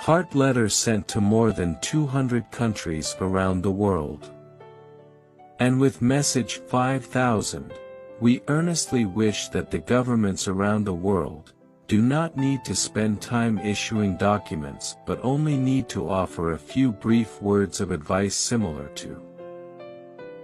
Heart letters sent to more than 200 countries around the world. And with message 5000, we earnestly wish that the governments around the world do not need to spend time issuing documents but only need to offer a few brief words of advice similar to: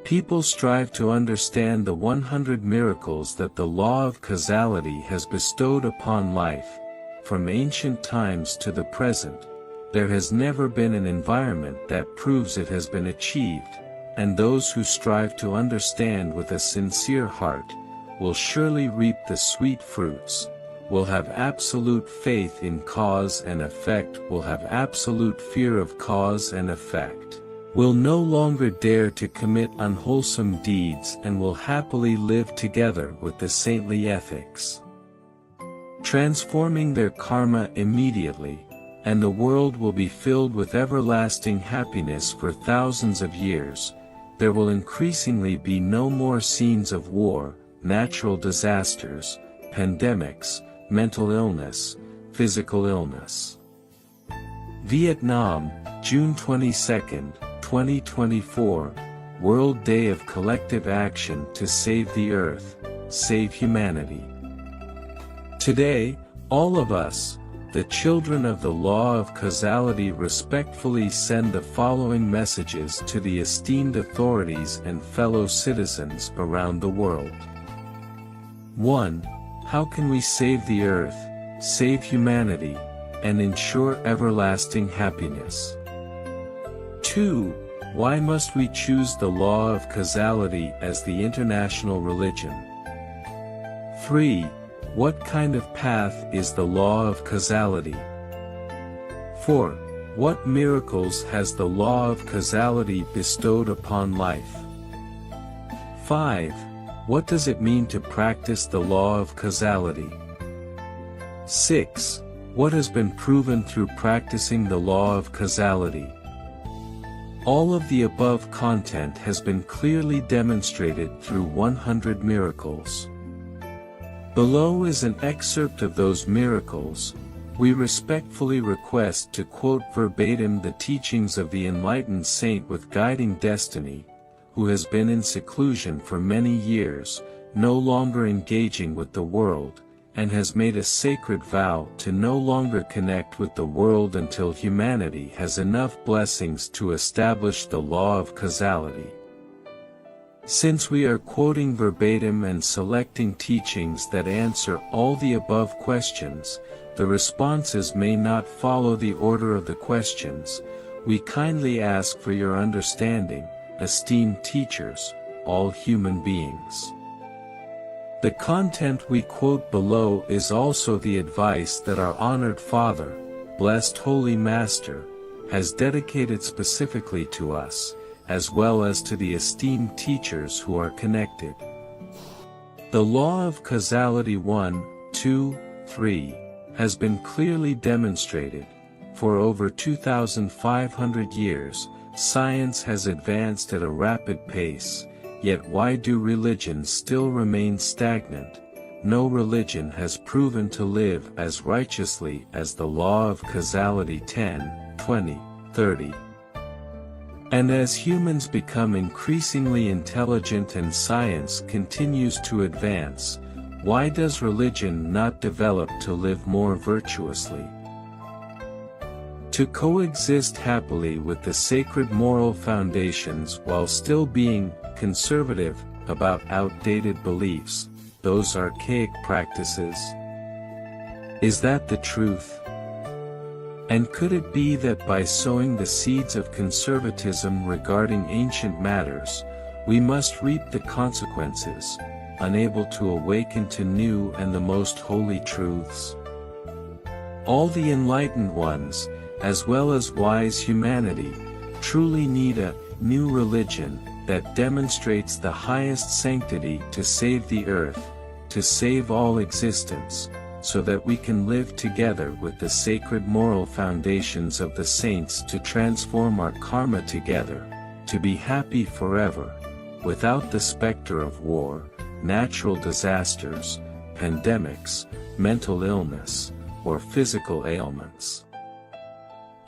people strive to understand the 100 miracles that the law of causality has bestowed upon life. From ancient times to the present, there has never been an environment that proves it has been achieved, and those who strive to understand with a sincere heart will surely reap the sweet fruits, will have absolute faith in cause and effect, will have absolute fear of cause and effect, will no longer dare to commit unwholesome deeds, and will happily live together with the saintly ethics, transforming their karma immediately, and the world will be filled with everlasting happiness for thousands of years. There will increasingly be no more scenes of war, natural disasters, pandemics, mental illness, physical illness. Vietnam, June 22, 2024, World Day of Collective Action to Save the Earth, Save Humanity. Today, all of us, the children of the law of causality, respectfully send the following messages to the esteemed authorities and fellow citizens around the world. 1. How can we save the earth, save humanity, and ensure everlasting happiness? 2. Why must we choose the law of causality as the international religion? 3. What kind of path is the law of causality? 4. What miracles has the law of causality bestowed upon life? 5. What does it mean to practice the law of causality? 6. What has been proven through practicing the law of causality? All of the above content has been clearly demonstrated through 100 miracles. Below is an excerpt of those miracles. We respectfully request to quote verbatim the teachings of the enlightened saint with guiding destiny, who has been in seclusion for many years, no longer engaging with the world, and has made a sacred vow to no longer connect with the world until humanity has enough blessings to establish the law of causality. Since we are quoting verbatim and selecting teachings that answer all the above questions, the responses may not follow the order of the questions. We kindly ask for your understanding, esteemed teachers, all human beings. The content we quote below is also the advice that our honored Father, Blessed Holy Master, has dedicated specifically to us, as well as to the esteemed teachers who are connected. The law of causality 1, 2, 3, has been clearly demonstrated. For over 2,500 years, science has advanced at a rapid pace, yet why do religions still remain stagnant? No religion has proven to live as righteously as the law of causality 10, 20, 30. And as humans become increasingly intelligent and science continues to advance, why does religion not develop to live more virtuously? To coexist happily with the sacred moral foundations while still being conservative about outdated beliefs, those archaic practices? Is that the truth? And could it be that by sowing the seeds of conservatism regarding ancient matters, we must reap the consequences, unable to awaken to new and the most holy truths? All the enlightened ones, as well as wise humanity, truly need a new religion that demonstrates the highest sanctity to save the earth, to save all existence, so that we can live together with the sacred moral foundations of the saints to transform our karma together, to be happy forever, without the specter of war, natural disasters, pandemics, mental illness, or physical ailments.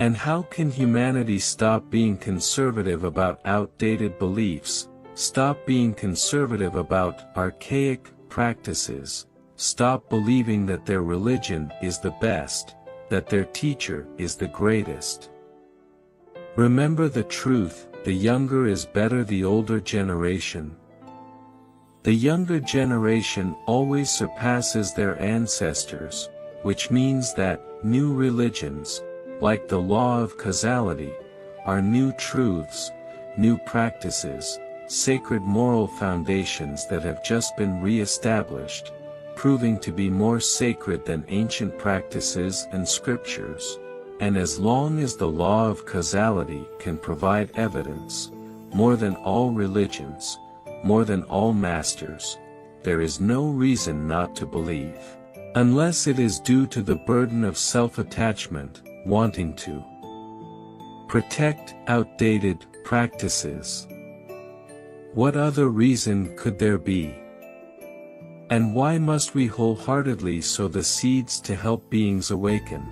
And how can humanity stop being conservative about outdated beliefs, stop being conservative about archaic practices, stop believing that their religion is the best, that their teacher is the greatest? Remember the truth, the younger is better the older generation. The younger generation always surpasses their ancestors, which means that new religions, like the law of causality, are new truths, new practices, sacred moral foundations that have just been re-established, proving to be more sacred than ancient practices and scriptures. And as long as the law of causality can provide evidence, more than all religions, more than all masters, there is no reason not to believe, unless it is due to the burden of self-attachment, wanting to protect outdated practices. What other reason could there be? And why must we wholeheartedly sow the seeds to help beings awaken?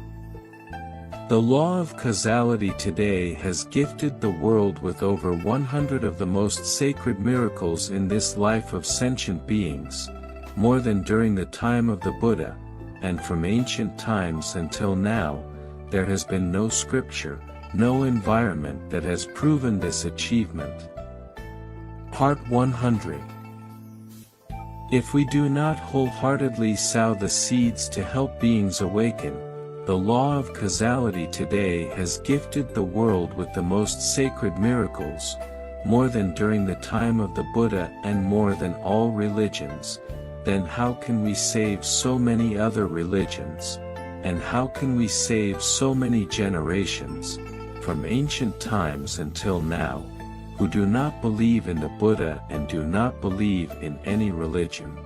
The law of causality today has gifted the world with over 100 of the most sacred miracles in this life of sentient beings, more than during the time of the Buddha, and from ancient times until now, there has been no scripture, no environment that has proven this achievement. Part 100. If we do not wholeheartedly sow the seeds to help beings awaken, the law of causality today has gifted the world with the most sacred miracles, more than during the time of the Buddha and more than all religions. Then how can we save so many other religions? And how can we save so many generations, from ancient times until now, who do not believe in the Buddha and do not believe in any religion?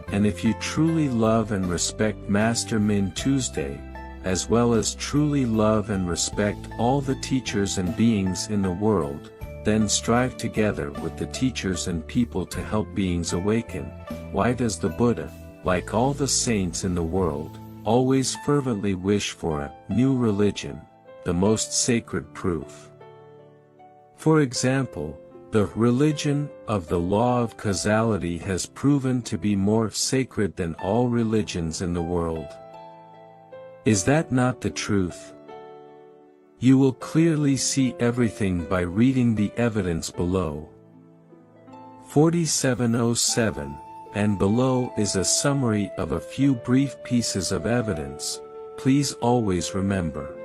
And if you truly love and respect Master Min Tuesday, as well as truly love and respect all the teachers and beings in the world, then strive together with the teachers and people to help beings awaken. Why does the Buddha, like all the saints in the world, always fervently wish for a new religion, the most sacred proof? For example, the religion of the law of causality has proven to be more sacred than all religions in the world. Is that not the truth? You will clearly see everything by reading the evidence below. 4707, and below is a summary of a few brief pieces of evidence. Please always remember.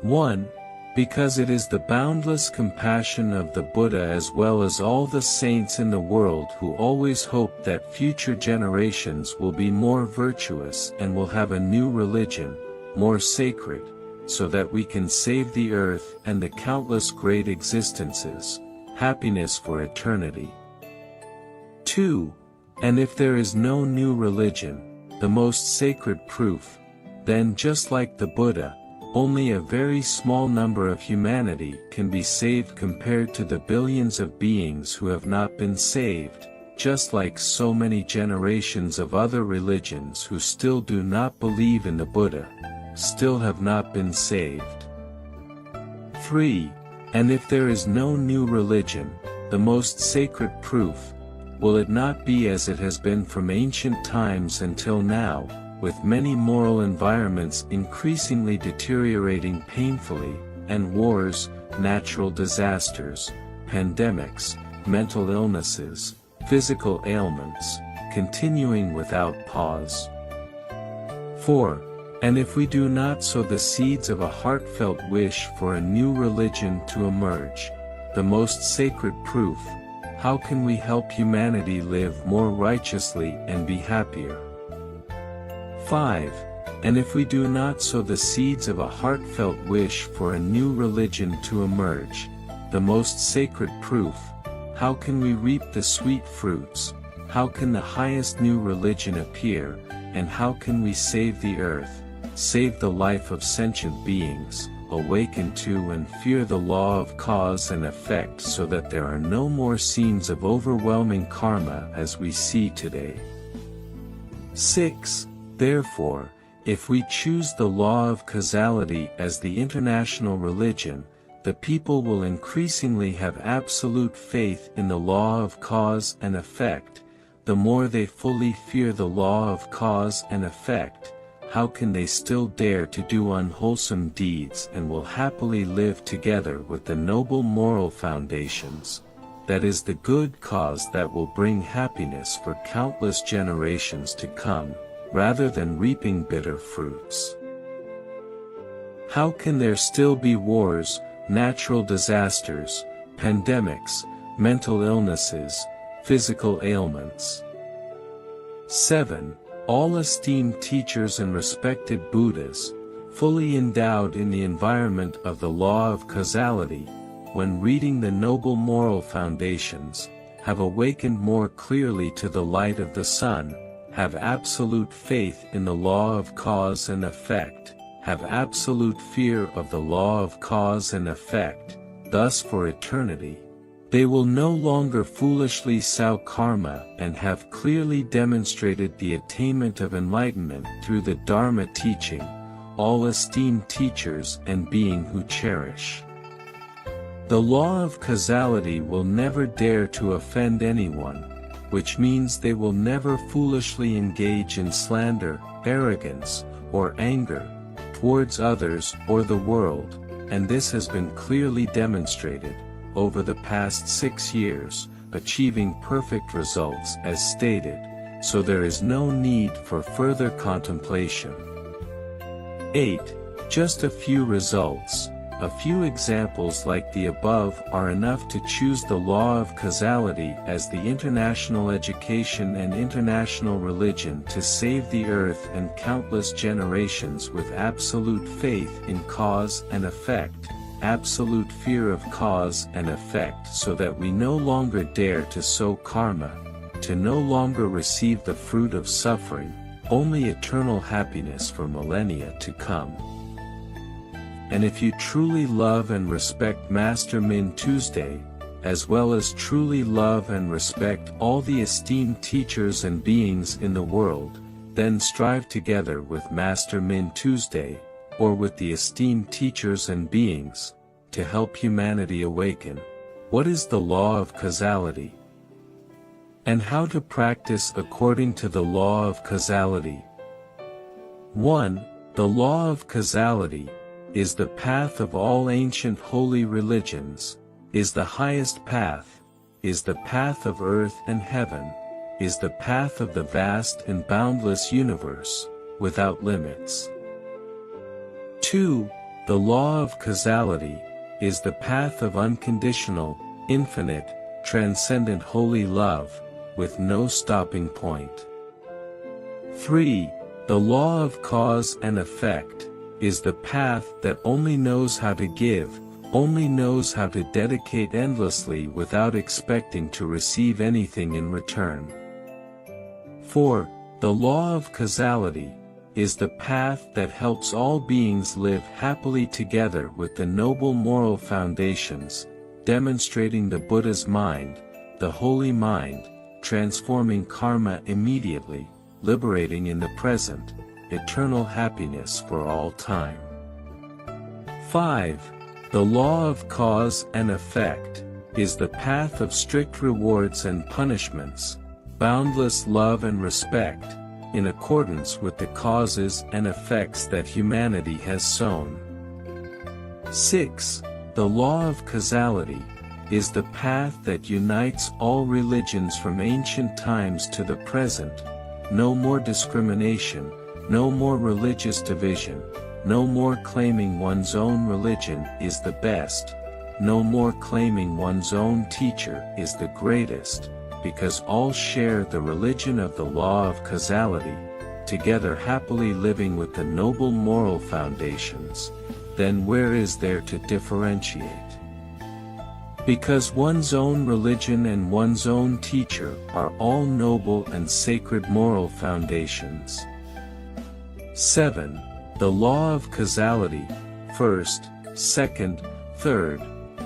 1. Because it is the boundless compassion of the Buddha as well as all the saints in the world who always hope that future generations will be more virtuous and will have a new religion, more sacred, so that we can save the earth and the countless great existences, happiness for eternity. 2. And if there is no new religion, the most sacred proof, then just like the Buddha, only a very small number of humanity can be saved compared to the billions of beings who have not been saved, just like so many generations of other religions who still do not believe in the Buddha, still have not been saved. 3. And if there is no new religion, the most sacred proof, will it not be as it has been from ancient times until now, with many moral environments increasingly deteriorating painfully, and wars, natural disasters, pandemics, mental illnesses, physical ailments, continuing without pause? 4. And if we do not sow the seeds of a heartfelt wish for a new religion to emerge, the most sacred proof, how can we help humanity live more righteously and be happier? 5. And if we do not sow the seeds of a heartfelt wish for a new religion to emerge, the most sacred proof, how can we reap the sweet fruits, how can the highest new religion appear, and how can we save the earth, save the life of sentient beings, awaken to and fear the law of cause and effect so that there are no more scenes of overwhelming karma as we see today? 6. Therefore, If we choose the law of causality as the international religion, the people will increasingly have absolute faith in the law of cause and effect. The more they fully fear the law of cause and effect, how can they still dare to do unwholesome deeds and will happily live together with the noble moral foundations? That is the good cause that will bring happiness for countless generations to come, rather than reaping bitter fruits. How can there still be wars, natural disasters, pandemics, mental illnesses, physical ailments? 7. All esteemed teachers and respected Buddhas, fully endowed in the environment of the law of causality, when reading the noble moral foundations, have awakened more clearly to the light of the sun, have absolute faith in the law of cause and effect, have absolute fear of the law of cause and effect, thus for eternity. They will no longer foolishly sow karma and have clearly demonstrated the attainment of enlightenment through the Dharma teaching, all esteemed teachers and being who cherish the law of causality will never dare to offend anyone, which means they will never foolishly engage in slander, arrogance, or anger towards others or the world, and this has been clearly demonstrated over the past 6 years, achieving perfect results as stated, so there is no need for further contemplation. 8. Just a few results. A few examples like the above are enough to choose the law of causality as the international education and international religion to save the earth and countless generations with absolute faith in cause and effect, absolute fear of cause and effect, so that we no longer dare to sow karma, to no longer receive the fruit of suffering, only eternal happiness for millennia to come. And if you truly love and respect Master Min Tuesday, as well as truly love and respect all the esteemed teachers and beings in the world, then strive together with Master Min Tuesday, or with the esteemed teachers and beings, to help humanity awaken. What is the law of causality? And how to practice according to the law of causality? 1. The law of causality is the path of all ancient holy religions, is the highest path, is the path of earth and heaven, is the path of the vast and boundless universe, without limits. 2. The law of causality is the path of unconditional, infinite, transcendent holy love, with no stopping point. 3. The law of cause and effect is the path that only knows how to give, only knows how to dedicate endlessly without expecting to receive anything in return. 4. The law of causality is the path that helps all beings live happily together with the noble moral foundations, demonstrating the Buddha's mind, the holy mind, transforming karma immediately, liberating in the present, eternal happiness for all time. 5. The law of cause and effect is the path of strict rewards and punishments, boundless love and respect, in accordance with the causes and effects that humanity has sown. 6. The law of causality is the path that unites all religions from ancient times to the present. No more discrimination, no more religious division, no more claiming one's own religion is the best, no more claiming one's own teacher is the greatest, because all share the religion of the law of causality, together happily living with the noble moral foundations. Then where is there to differentiate? Because one's own religion and one's own teacher are all noble and sacred moral foundations. 7. The law of causality, first, second, third,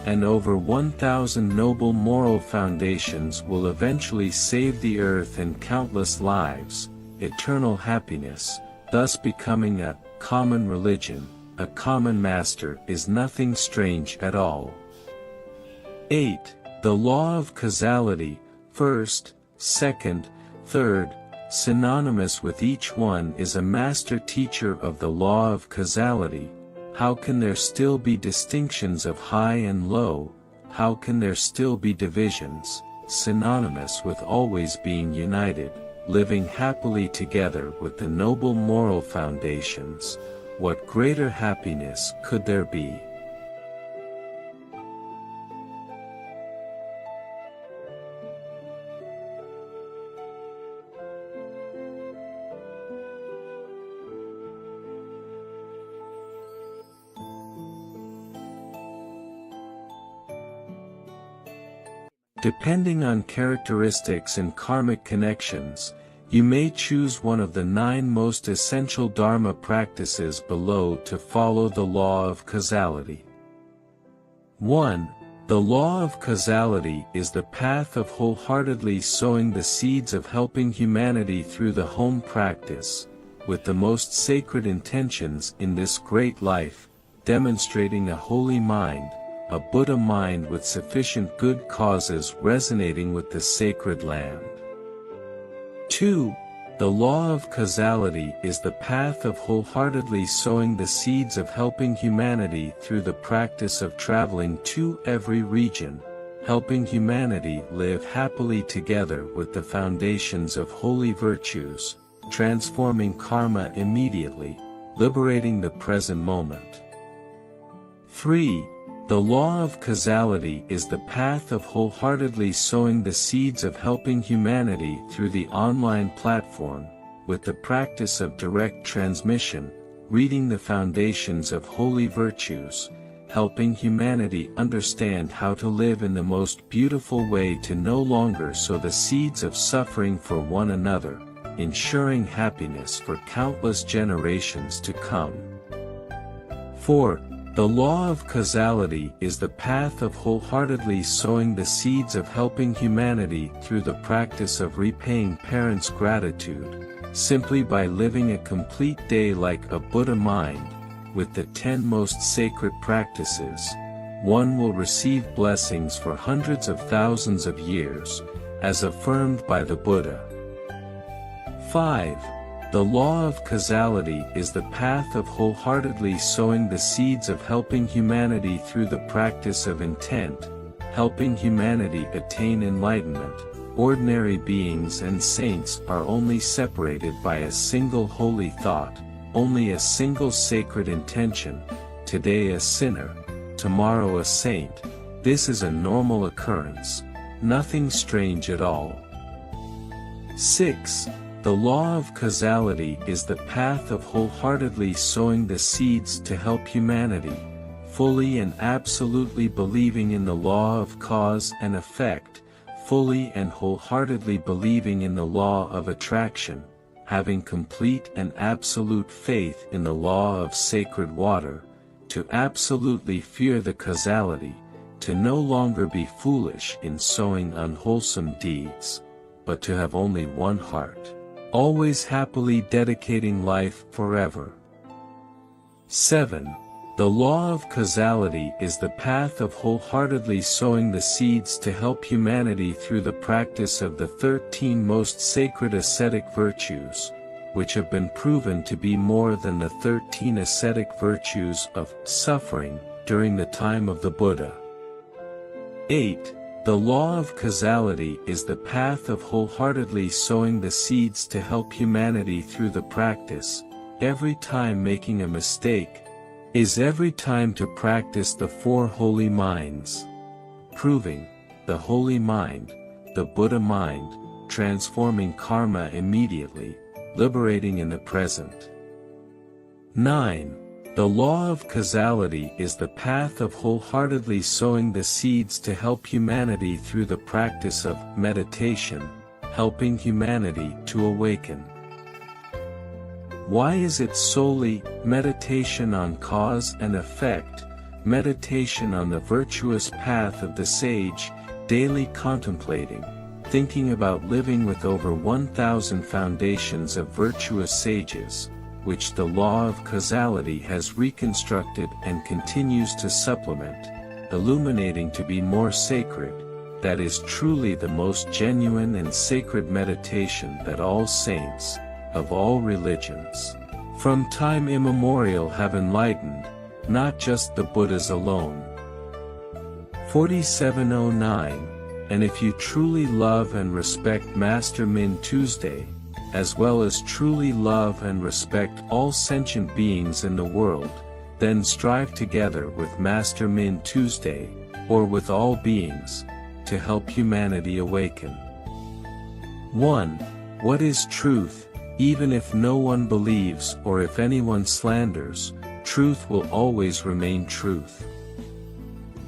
and over 1,000 noble moral foundations will eventually save the earth and countless lives, eternal happiness, thus becoming a common religion, a common master is nothing strange at all. 8. The law of causality, first, second, third, synonymous with each one is a master teacher of the law of causality. How can there still be distinctions of high and low? How can there still be divisions, synonymous with always being united, living happily together with the noble moral foundations? What greater happiness could there be? Depending on characteristics and karmic connections, you may choose one of the 9 most essential Dharma practices below to follow the law of causality. 1. The law of causality is the path of wholeheartedly sowing the seeds of helping humanity through the home practice, with the most sacred intentions in this great life, demonstrating a holy mind, a Buddha mind with sufficient good causes resonating with the sacred land. 2. The law of causality is the path of wholeheartedly sowing the seeds of helping humanity through the practice of traveling to every region, helping humanity live happily together with the foundations of holy virtues, transforming karma immediately, liberating the present moment. 3. The law of causality is the path of wholeheartedly sowing the seeds of helping humanity through the online platform, with the practice of direct transmission, reading the foundations of holy virtues, helping humanity understand how to live in the most beautiful way to no longer sow the seeds of suffering for one another, ensuring happiness for countless generations to come. 4. The law of causality is the path of wholeheartedly sowing the seeds of helping humanity through the practice of repaying parents' gratitude, simply by living a complete day like a Buddha mind, with the 10 most sacred practices. One will receive blessings for hundreds of thousands of years, as affirmed by the Buddha. 5. The law of causality is the path of wholeheartedly sowing the seeds of helping humanity through the practice of intent, helping humanity attain enlightenment. Ordinary beings and saints are only separated by a single holy thought, only a single sacred intention, today a sinner, tomorrow a saint. This is a normal occurrence, nothing strange at all. 6. The law of causality is the path of wholeheartedly sowing the seeds to help humanity, fully and absolutely believing in the law of cause and effect, fully and wholeheartedly believing in the law of attraction, having complete and absolute faith in the law of sacred water, to absolutely fear the causality, to no longer be foolish in sowing unwholesome deeds, but to have only one heart, always happily dedicating life forever. 7. The law of causality is the path of wholeheartedly sowing the seeds to help humanity through the practice of the 13 most sacred ascetic virtues, which have been proven to be more than the 13 ascetic virtues of suffering during the time of the Buddha. 8. The law of causality is the path of wholeheartedly sowing the seeds to help humanity through the practice. Every time making a mistake is every time to practice the 4 holy minds. Proving the holy mind, the Buddha mind, transforming karma immediately, liberating in the present. 9. The law of causality is the path of wholeheartedly sowing the seeds to help humanity through the practice of meditation, helping humanity to awaken. Why is it solely meditation on cause and effect, meditation on the virtuous path of the sage, daily contemplating, thinking about living with over 1,000 foundations of virtuous sages, which the law of causality has reconstructed and continues to supplement, illuminating to be more sacred, that is truly the most genuine and sacred meditation that all saints, of all religions, from time immemorial have enlightened, not just the Buddhas alone. 4709, and if you truly love and respect Master Min Tuesday, as well as truly love and respect all sentient beings in the world, then strive together with Master Min Tuesday, or with all beings, to help humanity awaken. 1. What is truth? Even if no one believes or if anyone slanders, truth will always remain truth.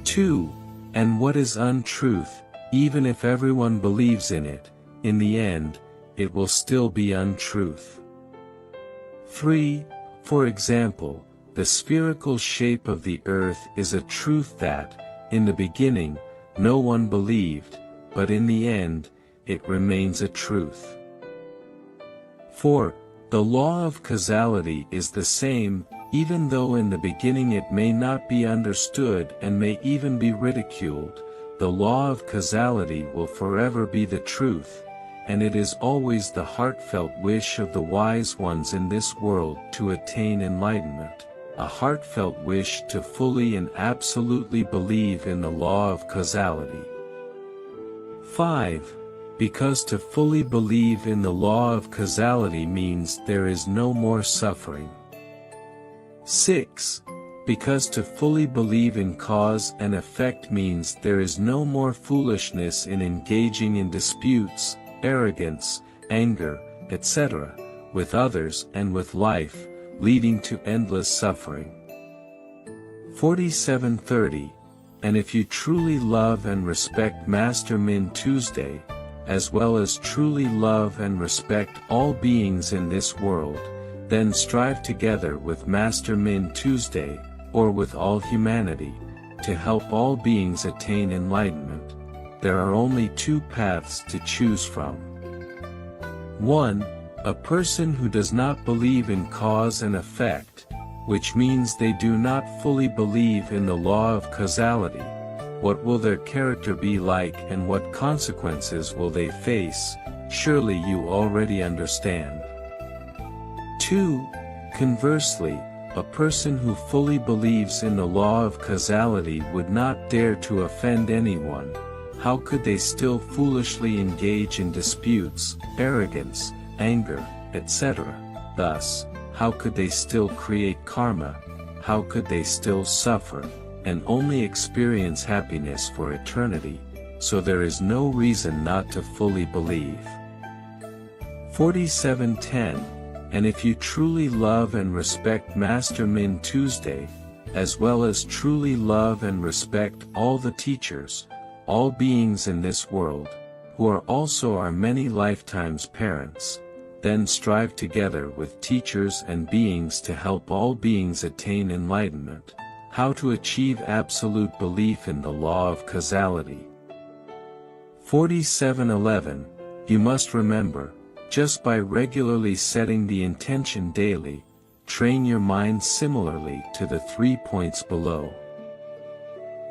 2. And what is untruth? Even if everyone believes in it, in the end, it will still be untruth. 3. For example, the spherical shape of the earth is a truth that, in the beginning, no one believed, but in the end, it remains a truth. 4. The law of causality is the same, even though in the beginning it may not be understood and may even be ridiculed, the law of causality will forever be the truth, and it is always the heartfelt wish of the wise ones in this world to attain enlightenment, a heartfelt wish to fully and absolutely believe in the law of causality. 5. Because to fully believe in the law of causality means there is no more suffering. 6. Because to fully believe in cause and effect means there is no more foolishness in engaging in disputes, arrogance, anger, etc., with others and with life, leading to endless suffering. 4730. And if you truly love and respect Master Min Tuesday, as well as truly love and respect all beings in this world, then strive together with Master Min Tuesday, or with all humanity, to help all beings attain enlightenment. There are only two paths to choose from. 1. A person who does not believe in cause and effect, which means they do not fully believe in the law of causality. What will their character be like and what consequences will they face? Surely you already understand. 2. Conversely, a person who fully believes in the law of causality would not dare to offend anyone. How could they still foolishly engage in disputes, arrogance, anger, etc.? Thus, how could they still create karma? How could they still suffer, and only experience happiness for eternity? So there is no reason not to fully believe. 4710. And if you truly love and respect Master Min Tuesday, as well as truly love and respect all the teachers, all beings in this world, who are also our many lifetimes parents, then strive together with teachers and beings to help all beings attain enlightenment, how to achieve absolute belief in the law of causality. 4711. You must remember, just by regularly setting the intention daily, train your mind similarly to the 3 points below.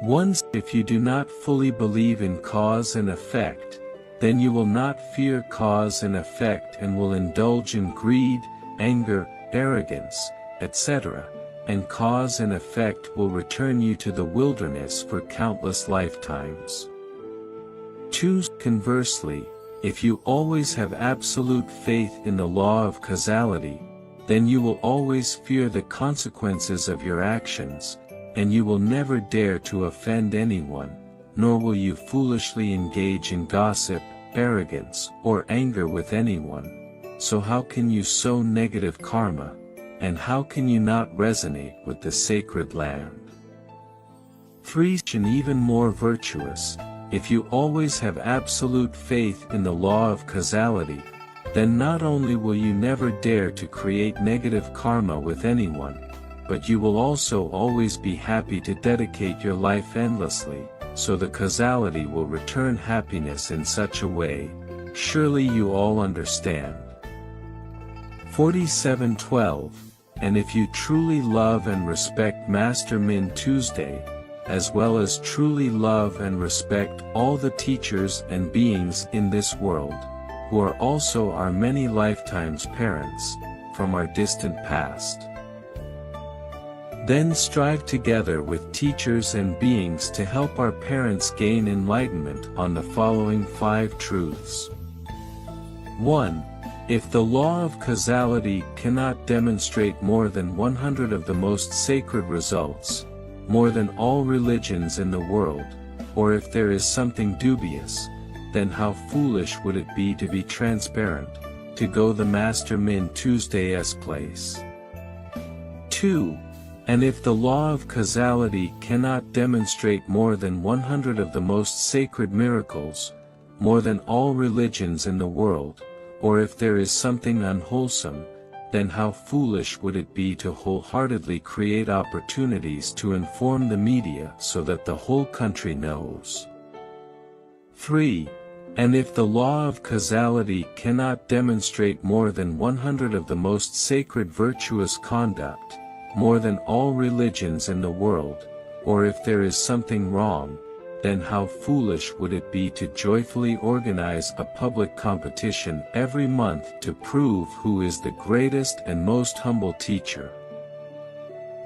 1. If you do not fully believe in cause and effect, then you will not fear cause and effect and will indulge in greed, anger, arrogance, etc., and cause and effect will return you to the wilderness for countless lifetimes. 2. Conversely, if you always have absolute faith in the law of causality, then you will always fear the consequences of your actions, and you will never dare to offend anyone, nor will you foolishly engage in gossip, arrogance, or anger with anyone. So how can you sow negative karma, and how can you not resonate with the sacred land? 3. And even more virtuous, if you always have absolute faith in the law of causality, then not only will you never dare to create negative karma with anyone, but you will also always be happy to dedicate your life endlessly, so the causality will return happiness in such a way. Surely you all understand. 47:12, and if you truly love and respect Master Min Tuesday, as well as truly love and respect all the teachers and beings in this world, who are also our many lifetimes parents, from our distant past. Then strive together with teachers and beings to help our parents gain enlightenment on the following 5 truths. 1. If the law of causality cannot demonstrate more than 100 of the most sacred results, more than all religions in the world, or if there is something dubious, then how foolish would it be to be transparent, to go the Master Min Tuesday's place. 2. And if the law of causality cannot demonstrate more than 100 of the most sacred miracles, more than all religions in the world, or if there is something unwholesome, then how foolish would it be to wholeheartedly create opportunities to inform the media so that the whole country knows. 3. And if the law of causality cannot demonstrate more than 100 of the most sacred virtuous conduct, more than all religions in the world, or if there is something wrong, then how foolish would it be to joyfully organize a public competition every month to prove who is the greatest and most humble teacher,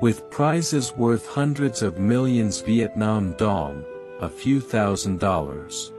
with prizes worth hundreds of millions Vietnam dong, a few $1,000s.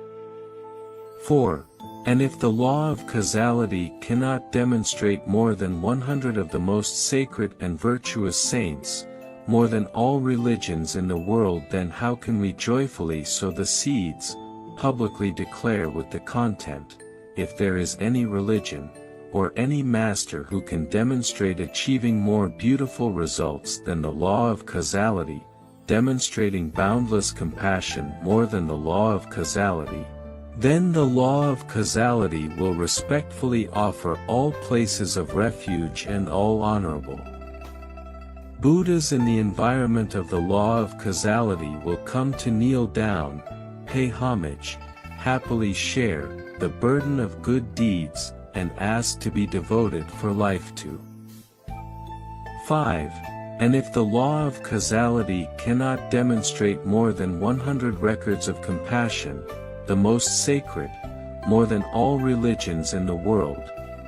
4. And if the law of causality cannot demonstrate more than 100 of the most sacred and virtuous saints, more than all religions in the world, then how can we joyfully sow the seeds, publicly declare with the content, if there is any religion, or any master who can demonstrate achieving more beautiful results than the law of causality, demonstrating boundless compassion more than the law of causality, then the law of causality will respectfully offer all places of refuge and all honorable Buddhas in the environment of the law of causality will come to kneel down, pay homage, happily share the burden of good deeds, and ask to be devoted for life to. 5. And if the law of causality cannot demonstrate more than 100 records of compassion, the most sacred, more than all religions in the world,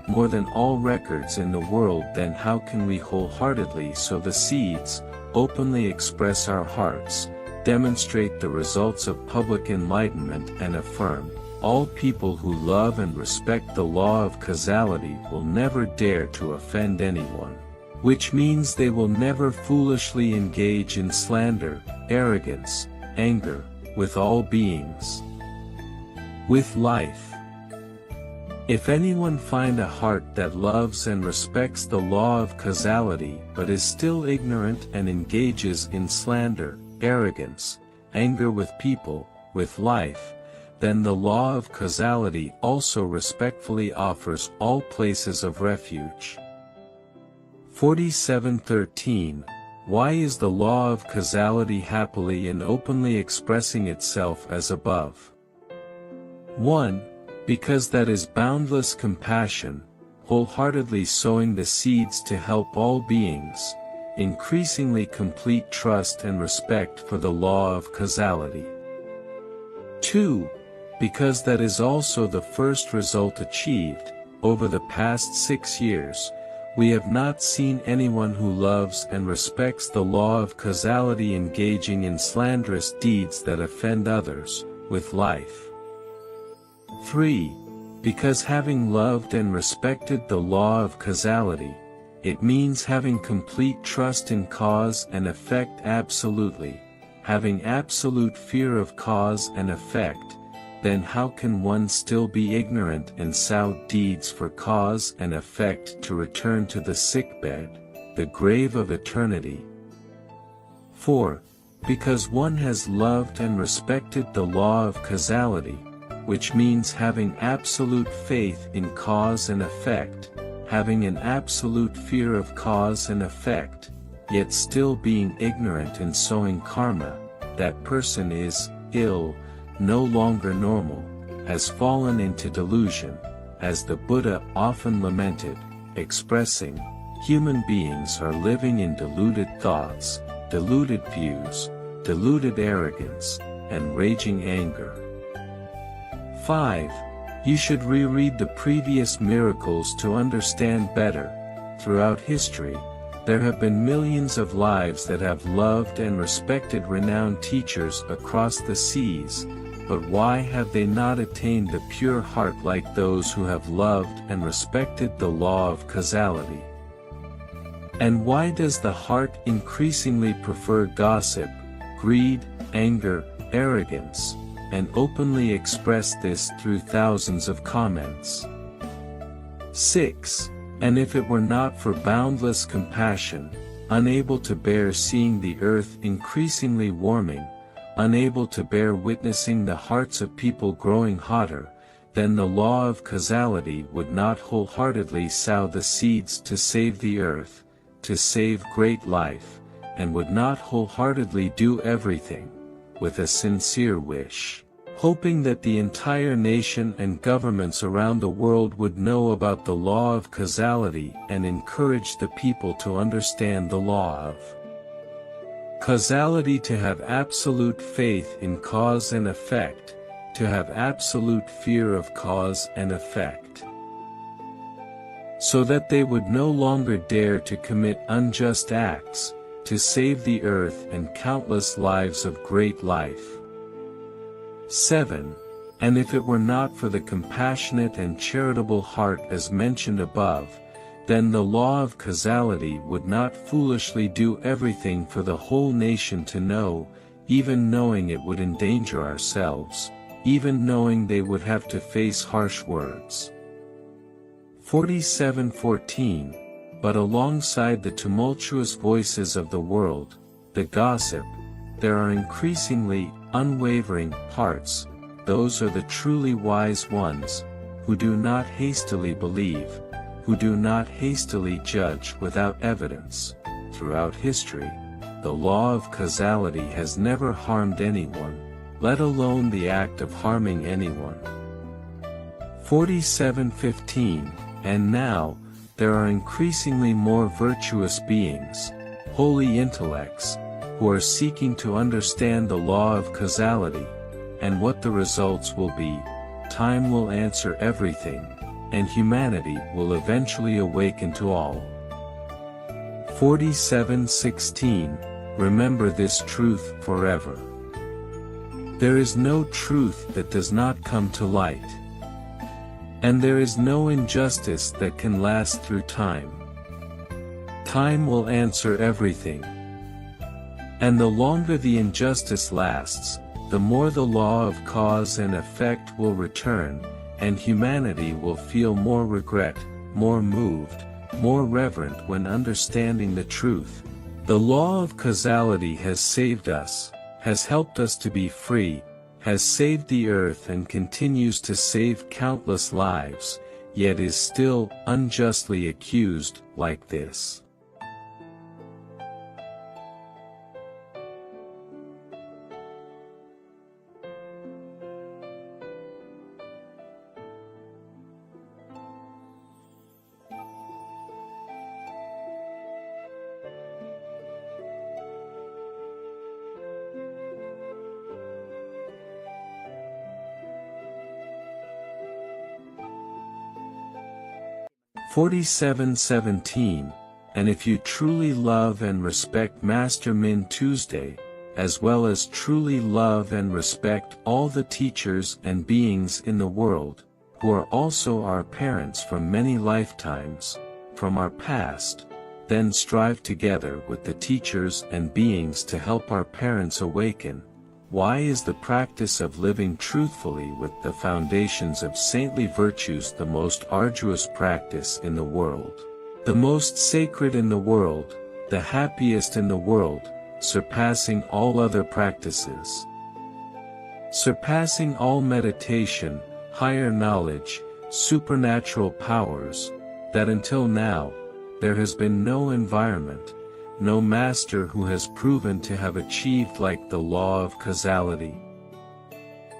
more than all records in the world, then how can we wholeheartedly sow the seeds, openly express our hearts, demonstrate the results of public enlightenment, and affirm, all people who love and respect the law of causality will never dare to offend anyone, which means they will never foolishly engage in slander, arrogance, anger, with all beings. With life. If anyone find a heart that loves and respects the law of causality but is still ignorant and engages in slander, arrogance, anger with people, with life, then the law of causality also respectfully offers all places of refuge. 47:13. Why is the law of causality happily and openly expressing itself as above? 1. Because that is boundless compassion, wholeheartedly sowing the seeds to help all beings, increasingly complete trust and respect for the law of causality. 2. Because that is also the first result achieved. Over the past 6 years, we have not seen anyone who loves and respects the law of causality engaging in slanderous deeds that offend others, with life. 3. Because having loved and respected the law of causality, it means having complete trust in cause and effect absolutely, having absolute fear of cause and effect, then how can one still be ignorant and sow deeds for cause and effect to return to the sickbed, the grave of eternity? 4. Because one has loved and respected the law of causality, which means having absolute faith in cause and effect, having an absolute fear of cause and effect, yet still being ignorant and sowing karma, that person is ill, no longer normal, has fallen into delusion, as the Buddha often lamented, expressing, human beings are living in deluded thoughts, deluded views, deluded arrogance, and raging anger. 5. You should reread the previous miracles to understand better. Throughout history, there have been millions of lives that have loved and respected renowned teachers across the seas, but why have they not attained the pure heart like those who have loved and respected the law of causality? And why does the heart increasingly prefer gossip, greed, anger, arrogance, and openly express this through thousands of comments? 6. And if it were not for boundless compassion, unable to bear seeing the earth increasingly warming, unable to bear witnessing the hearts of people growing hotter, then the law of causality would not wholeheartedly sow the seeds to save the earth, to save great life, and would not wholeheartedly do everything, with a sincere wish, hoping that the entire nation and governments around the world would know about the law of causality and encourage the people to understand the law of causality, to have absolute faith in cause and effect, to have absolute fear of cause and effect, so that they would no longer dare to commit unjust acts, to save the earth and countless lives of great life. 7. And if it were not for the compassionate and charitable heart as mentioned above, then the law of causality would not foolishly do everything for the whole nation to know, even knowing it would endanger ourselves, even knowing they would have to face harsh words. 47:14. But alongside the tumultuous voices of the world, the gossip, there are increasingly unwavering hearts. Those are the truly wise ones, who do not hastily believe, who do not hastily judge without evidence. Throughout history, the law of causality has never harmed anyone, let alone the act of harming anyone. 47:15. And now, there are increasingly more virtuous beings, holy intellects, who are seeking to understand the law of causality, and what the results will be. Time will answer everything, and humanity will eventually awaken to all. 47:16. Remember this truth forever. There is no truth that does not come to light. And there is no injustice that can last through time. Time will answer everything. And the longer the injustice lasts, the more the law of cause and effect will return, and humanity will feel more regret, more moved, more reverent when understanding the truth. The law of causality has saved us, has helped us to be free, has saved the earth and continues to save countless lives, yet is still unjustly accused like this. (47:17), and if you truly love and respect Master Min Tuesday, as well as truly love and respect all the teachers and beings in the world, who are also our parents from many lifetimes, from our past, then strive together with the teachers and beings to help our parents awaken. Why is the practice of living truthfully with the foundations of saintly virtues the most arduous practice in the world? The most sacred in the world, the happiest in the world, surpassing all other practices. Surpassing all meditation, higher knowledge, supernatural powers, that until now, there has been no environment, no master who has proven to have achieved like the law of causality.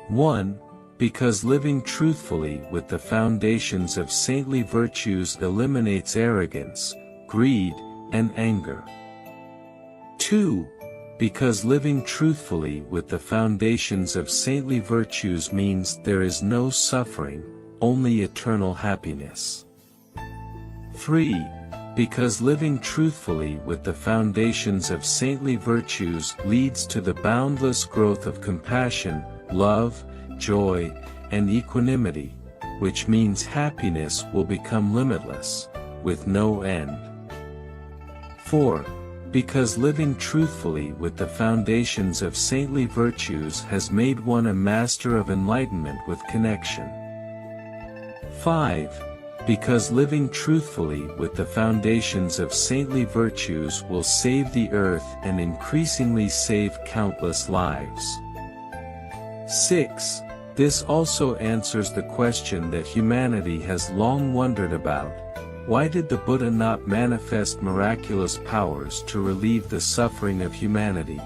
1. because living truthfully with the foundations of saintly virtues eliminates arrogance, greed, and anger. 2. Because living truthfully with the foundations of saintly virtues means there is no suffering, only eternal happiness. 3. Because living truthfully with the foundations of saintly virtues leads to the boundless growth of compassion, love, joy, and equanimity, which means happiness will become limitless, with no end. 4. Because living truthfully with the foundations of saintly virtues has made one a master of enlightenment with connection. 5. Because living truthfully with the foundations of saintly virtues will save the earth and increasingly save countless lives. 6. This also answers the question that humanity has long wondered about: why did the Buddha not manifest miraculous powers to relieve the suffering of humanity?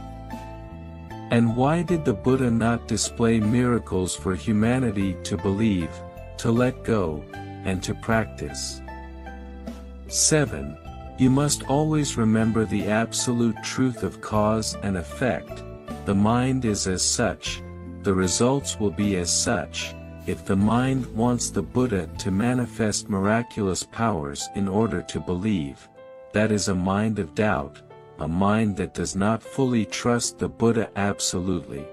And why did the Buddha not display miracles for humanity to believe, to let go, and to practice? 7. You must always remember the absolute truth of cause and effect. The mind is as such, the results will be as such. If the mind wants the Buddha to manifest miraculous powers in order to believe, that is a mind of doubt, a mind that does not fully trust the Buddha absolutely,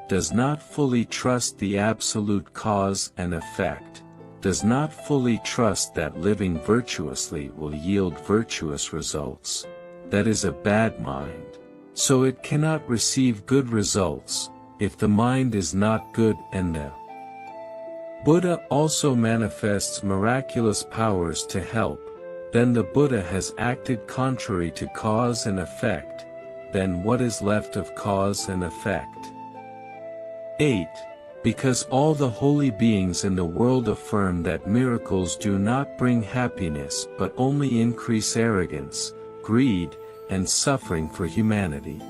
does not fully trust the absolute cause and effect, does not fully trust that living virtuously will yield virtuous results. That is a bad mind. So it cannot receive good results, if the mind is not good. And the Buddha also manifests miraculous powers to help, then the Buddha has acted contrary to cause and effect. Then what is left of cause and effect? 8. Because all the holy beings in the world affirm that miracles do not bring happiness but only increase arrogance, greed, and suffering for humanity.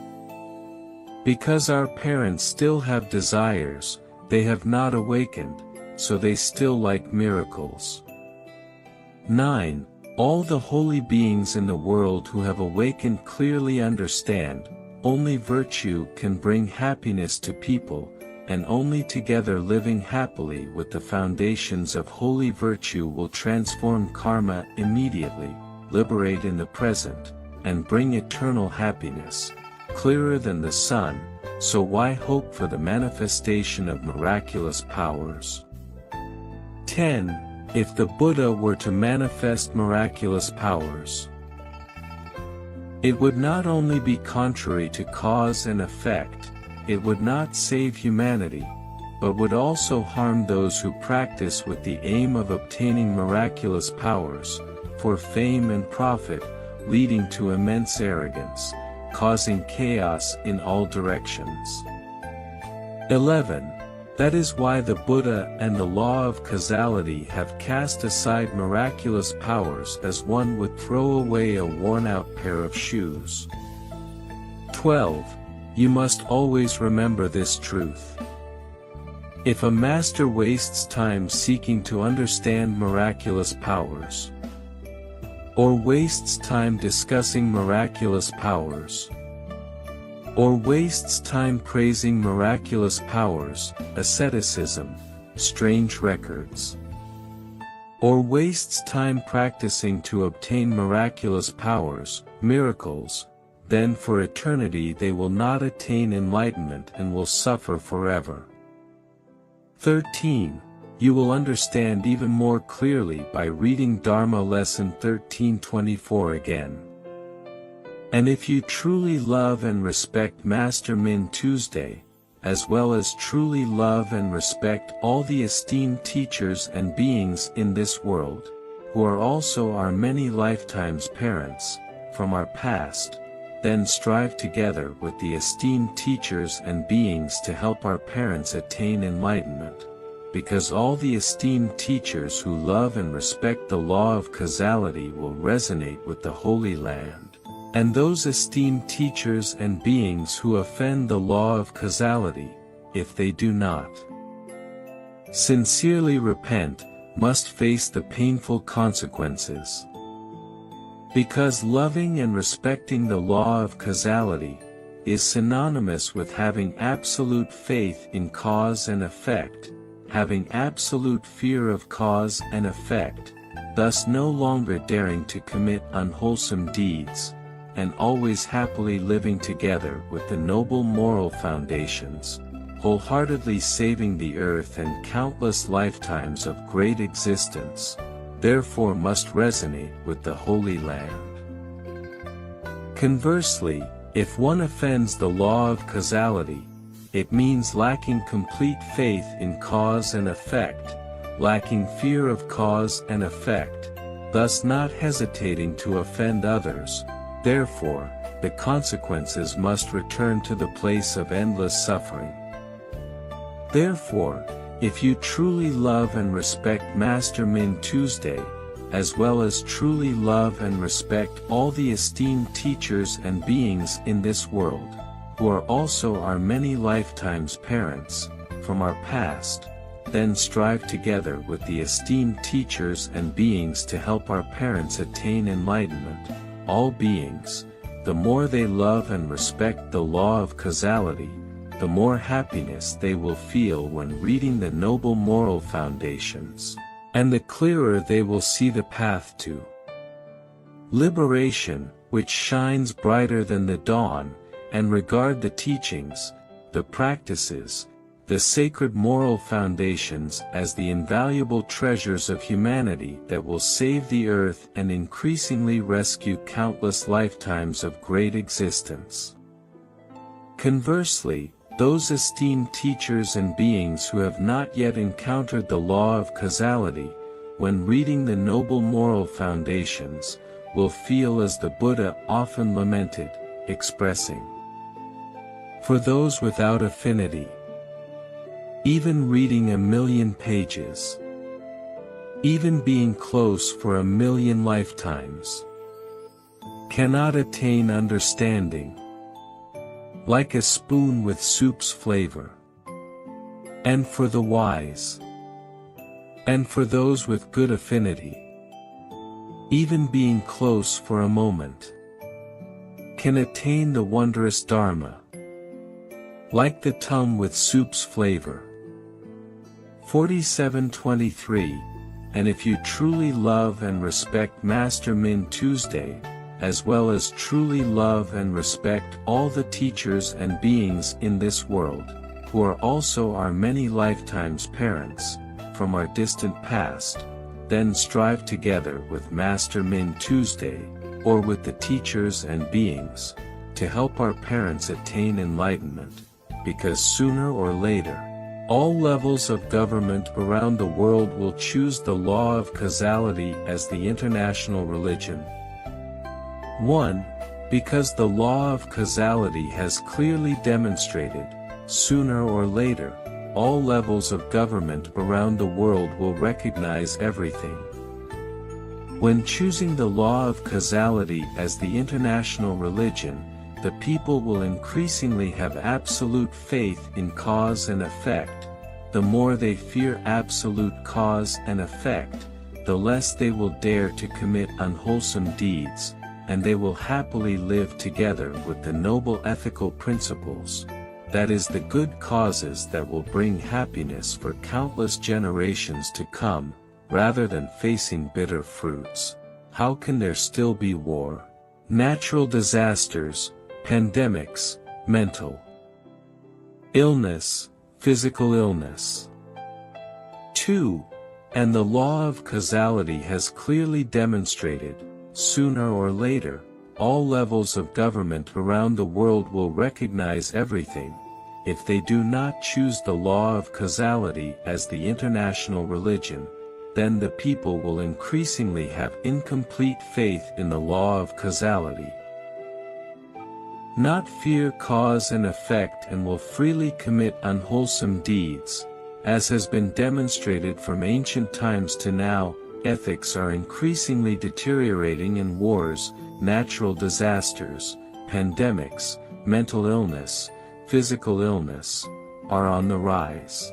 Because our parents still have desires, they have not awakened, so they still like miracles. 9. All the holy beings in the world who have awakened clearly understand, only virtue can bring happiness to people, and only together living happily with the foundations of holy virtue will transform karma immediately, liberate in the present, and bring eternal happiness, clearer than the sun. So why hope for the manifestation of miraculous powers? 10. If the Buddha were to manifest miraculous powers, it would not only be contrary to cause and effect, it would not save humanity, but would also harm those who practice with the aim of obtaining miraculous powers, for fame and profit, leading to immense arrogance, causing chaos in all directions. 11. That is why the Buddha and the law of causality have cast aside miraculous powers as one would throw away a worn-out pair of shoes. 12. You must always remember this truth. If a master wastes time seeking to understand miraculous powers, or wastes time discussing miraculous powers, or wastes time praising miraculous powers, asceticism, strange records, or wastes time practicing to obtain miraculous powers, miracles, then for eternity they will not attain enlightenment and will suffer forever. 13. You will understand even more clearly by reading Dharma Lesson 1324 again. And if you truly love and respect Master Min Tuesday, as well as truly love and respect all the esteemed teachers and beings in this world, who are also our many lifetimes parents, from our past, then strive together with the esteemed teachers and beings to help our parents attain enlightenment, because all the esteemed teachers who love and respect the law of causality will resonate with the Holy Land, and those esteemed teachers and beings who offend the law of causality, if they do not. sincerely repent, must face the painful consequences. Because loving and respecting the law of causality is synonymous with having absolute faith in cause and effect, having absolute fear of cause and effect, thus no longer daring to commit unwholesome deeds, and always happily living together with the noble moral foundations, wholeheartedly saving the earth and countless lifetimes of great existence, therefore must resonate with the Holy Land. Conversely, if one offends the law of causality, it means lacking complete faith in cause and effect, lacking fear of cause and effect, thus not hesitating to offend others. Therefore, the consequences must return to the place of endless suffering. Therefore, if you truly love and respect Master Min Tuesday, as well as truly love and respect all the esteemed teachers and beings in this world, who are also our many lifetimes parents, from our past, then strive together with the esteemed teachers and beings to help our parents attain enlightenment, all beings. The more they love and respect the law of causality, the more happiness they will feel when reading the noble moral foundations, and the clearer they will see the path to liberation, which shines brighter than the dawn, and regard the teachings, the practices, the sacred moral foundations as the invaluable treasures of humanity that will save the earth and increasingly rescue countless lifetimes of great existence. Conversely, those esteemed teachers and beings who have not yet encountered the law of causality, when reading the noble moral foundations, will feel as the Buddha often lamented, expressing, "For those without affinity, even reading 1,000,000 pages, even being close for 1,000,000 lifetimes, cannot attain understanding, like a spoon with soup's flavor. And for the wise, and for those with good affinity, even being close for a moment, can attain the wondrous Dharma, like the tongue with soup's flavor." 47:23. And if you truly love and respect Master Min Tuesday, as well as truly love and respect all the teachers and beings in this world, who are also our many lifetimes parents, from our distant past, then strive together with Master Min Tuesday, or with the teachers and beings, to help our parents attain enlightenment, because sooner or later, all levels of government around the world will choose the law of causality as the international religion. 1. Because the law of causality has clearly demonstrated, sooner or later, all levels of government around the world will recognize everything. When choosing the law of causality as the international religion, the people will increasingly have absolute faith in cause and effect. The more they fear absolute cause and effect, the less they will dare to commit unwholesome deeds, and they will happily live together with the noble ethical principles, that is the good causes that will bring happiness for countless generations to come, rather than facing bitter fruits. How can there still be war, natural disasters, pandemics, mental illness, physical illness? 2. And the law of causality has clearly demonstrated, sooner or later, all levels of government around the world will recognize everything. If they do not choose the law of causality as the international religion, then the people will increasingly have incomplete faith in the law of causality, not fear cause and effect, and will freely commit unwholesome deeds. As has been demonstrated from ancient times to now, ethics are increasingly deteriorating and wars, natural disasters, pandemics, mental illness, physical illness, are on the rise.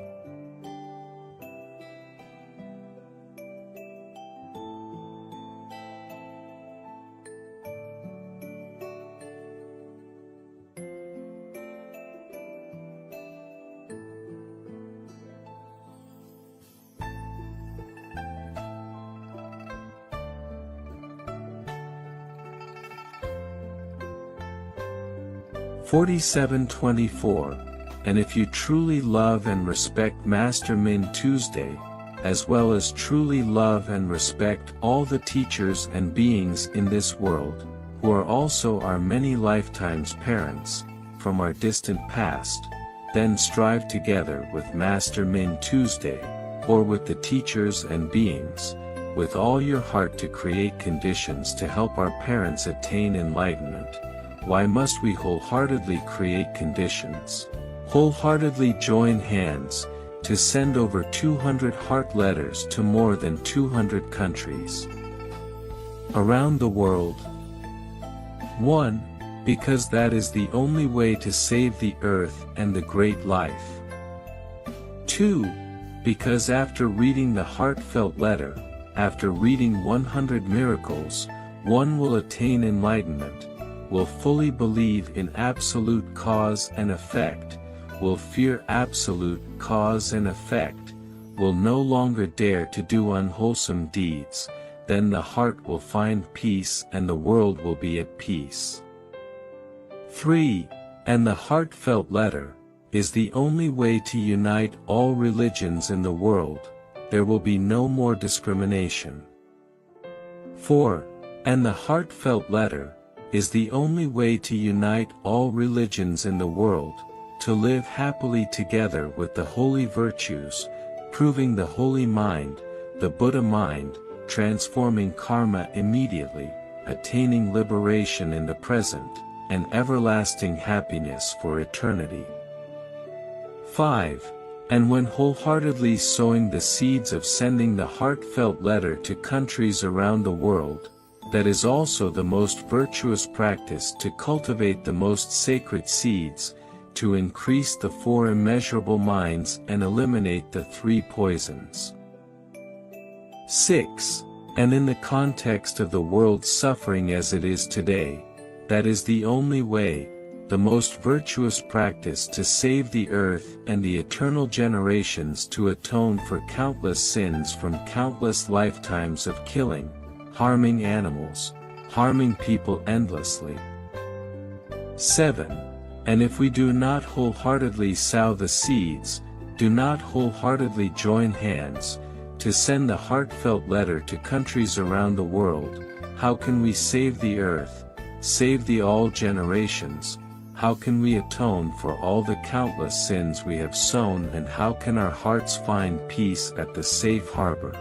4724, and if you truly love and respect Master Min Tuesday, as well as truly love and respect all the teachers and beings in this world, who are also our many lifetimes parents, from our distant past, then strive together with Master Min Tuesday, or with the teachers and beings, with all your heart to create conditions to help our parents attain enlightenment. Why must we wholeheartedly create conditions? Wholeheartedly join hands, to send over 200 heart letters to more than 200 countries around the world. 1. Because that is the only way to save the earth and the great life. 2. Because after reading the heartfelt letter, after reading 100 miracles, one will attain enlightenment, will fully believe in absolute cause and effect, will fear absolute cause and effect, will no longer dare to do unwholesome deeds, then the heart will find peace and the world will be at peace. 3. And the heartfelt letter is the only way to unite all religions in the world. There will be no more discrimination. 4. And the heartfelt letter is the only way to unite all religions in the world, to live happily together with the holy virtues, proving the holy mind, the Buddha mind, transforming karma immediately, attaining liberation in the present, and everlasting happiness for eternity. 5. And when wholeheartedly sowing the seeds of sending the heartfelt letter to countries around the world, that is also the most virtuous practice to cultivate the most sacred seeds, to increase the 4 immeasurable minds and eliminate the 3 poisons. 6. And in the context of the world suffering as it is today, that is the only way, the most virtuous practice to save the earth and the eternal generations, to atone for countless sins from countless lifetimes of killing, harming animals, harming people endlessly. 7. And if we do not wholeheartedly sow the seeds, do not wholeheartedly join hands, to send the heartfelt letter to countries around the world, how can we save the earth, save the all generations? How can we atone for all the countless sins we have sown, and how can our hearts find peace at the safe harbor?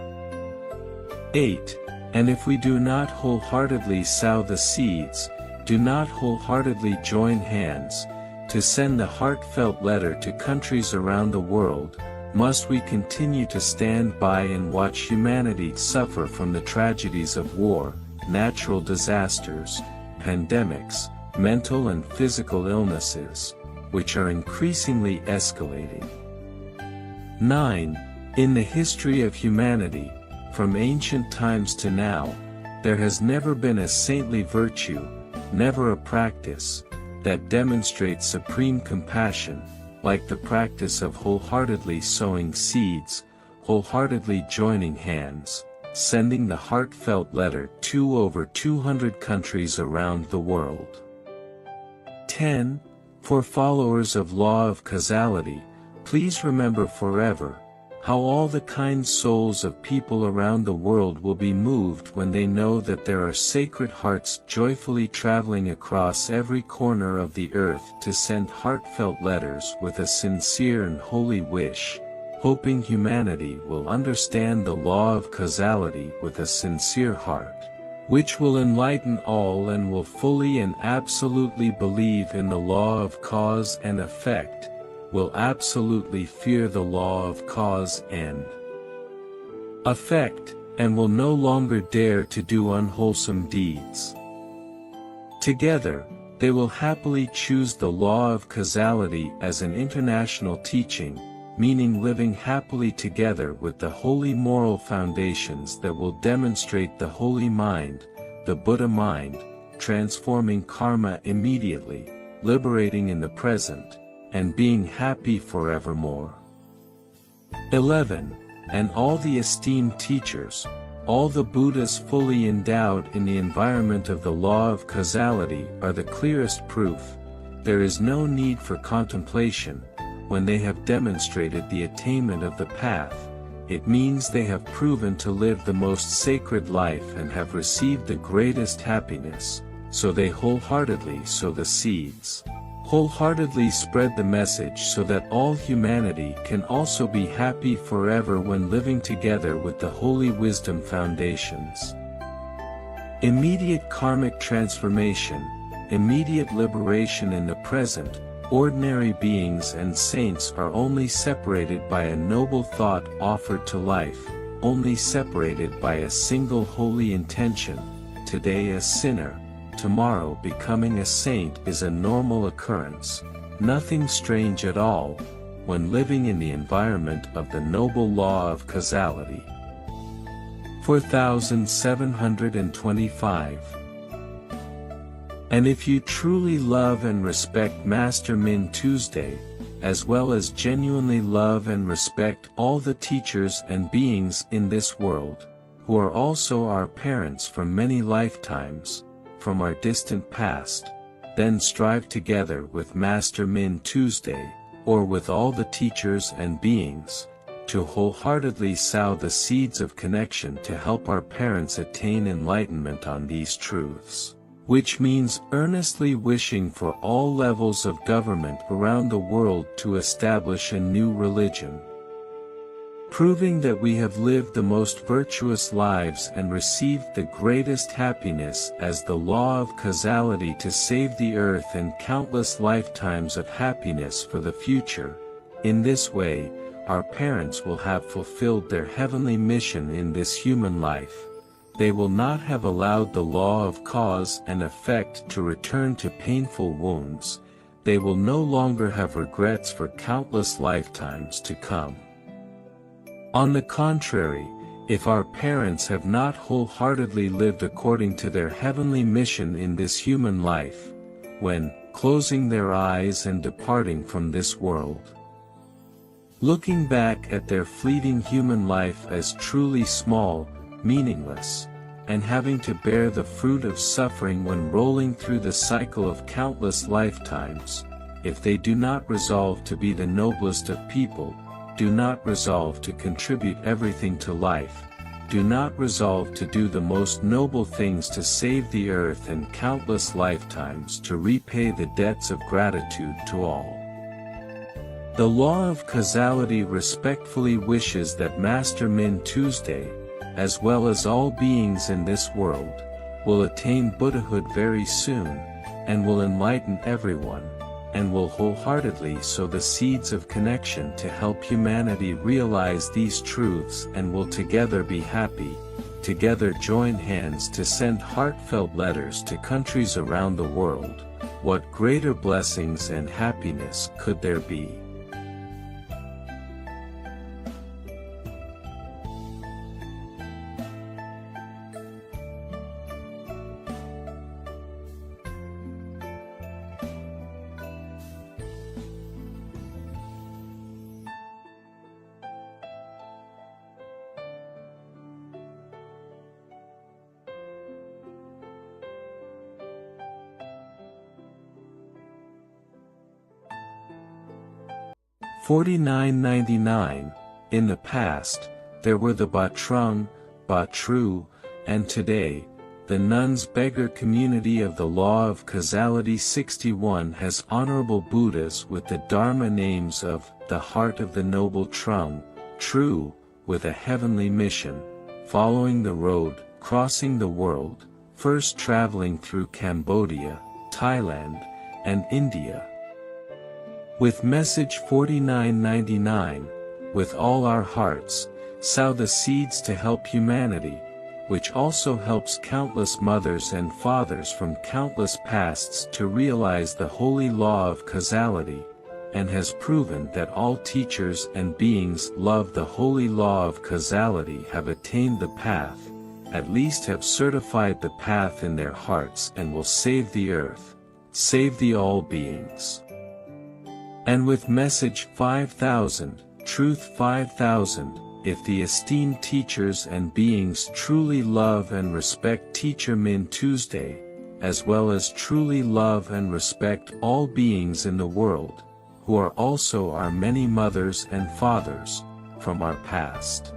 8. And if we do not wholeheartedly sow the seeds, do not wholeheartedly join hands, to send the heartfelt letter to countries around the world, must we continue to stand by and watch humanity suffer from the tragedies of war, natural disasters, pandemics, mental and physical illnesses, which are increasingly escalating? 9. In the history of humanity, from ancient times to now, there has never been a saintly virtue, never a practice, that demonstrates supreme compassion, like the practice of wholeheartedly sowing seeds, wholeheartedly joining hands, sending the heartfelt letter to over 200 countries around the world. 10. For followers of law of causality, please remember forever, how all the kind souls of people around the world will be moved when they know that there are sacred hearts joyfully traveling across every corner of the earth to send heartfelt letters with a sincere and holy wish, hoping humanity will understand the law of causality with a sincere heart, which will enlighten all and will fully and absolutely believe in the law of cause and effect, will absolutely fear the law of cause and effect, and will no longer dare to do unwholesome deeds. Together, they will happily choose the law of causality as an international teaching, meaning living happily together with the holy moral foundations that will demonstrate the holy mind, the Buddha mind, transforming karma immediately, liberating in the present, and being happy forevermore. 11. And all the esteemed teachers, all the Buddhas fully endowed in the environment of the law of causality, are the clearest proof, there is no need for contemplation. When they have demonstrated the attainment of the path, it means they have proven to live the most sacred life and have received the greatest happiness, so they wholeheartedly sow the seeds. Wholeheartedly spread the message so that all humanity can also be happy forever when living together with the holy wisdom foundations. Immediate karmic transformation, immediate liberation in the present. Ordinary beings and saints are only separated by a noble thought offered to life, only separated by a single holy intention. Today a sinner, tomorrow becoming a saint is a normal occurrence, nothing strange at all, when living in the environment of the noble law of causality. 4725. And if you truly love and respect Master Min Tuesday, as well as genuinely love and respect all the teachers and beings in this world, who are also our parents from many lifetimes, from our distant past, then strive together with Master Min Tuesday, or with all the teachers and beings, to wholeheartedly sow the seeds of connection to help our parents attain enlightenment on these truths. Which means earnestly wishing for all levels of government around the world to establish a new religion. Proving that we have lived the most virtuous lives and received the greatest happiness as the law of causality to save the earth and countless lifetimes of happiness for the future. In this way, our parents will have fulfilled their heavenly mission in this human life. They will not have allowed the law of cause and effect to return to painful wounds. They will no longer have regrets for countless lifetimes to come. On the contrary, if our parents have not wholeheartedly lived according to their heavenly mission in this human life, when, closing their eyes and departing from this world, looking back at their fleeting human life as truly small, meaningless, and having to bear the fruit of suffering when rolling through the cycle of countless lifetimes, if they do not resolve to be the noblest of people, do not resolve to contribute everything to life, do not resolve to do the most noble things to save the earth and countless lifetimes to repay the debts of gratitude to all. The law of causality respectfully wishes that Master Min Tuesday, as well as all beings in this world, will attain Buddhahood very soon, and will enlighten everyone, and will wholeheartedly sow the seeds of connection to help humanity realize these truths and will together be happy, together join hands to send heartfelt letters to countries around the world. What greater blessings and happiness could there be? $49.99. In the past, there were the Batrung, Batru, and today, the nuns beggar community of the law of causality. 61 has honorable Buddhas with the Dharma names of the heart of the noble Trung, true, with a heavenly mission, following the road, crossing the world, first traveling through Cambodia, Thailand, and India. With message 49.99, with all our hearts, sow the seeds to help humanity, which also helps countless mothers and fathers from countless pasts to realize the holy law of causality, and has proven that all teachers and beings love the holy law of causality have attained the path, at least have certified the path in their hearts and will save the earth, save the all beings. And with message 5000, truth 5000, if the esteemed teachers and beings truly love and respect Teacher Min Tuesday, as well as truly love and respect all beings in the world, who are also our many mothers and fathers, from our past.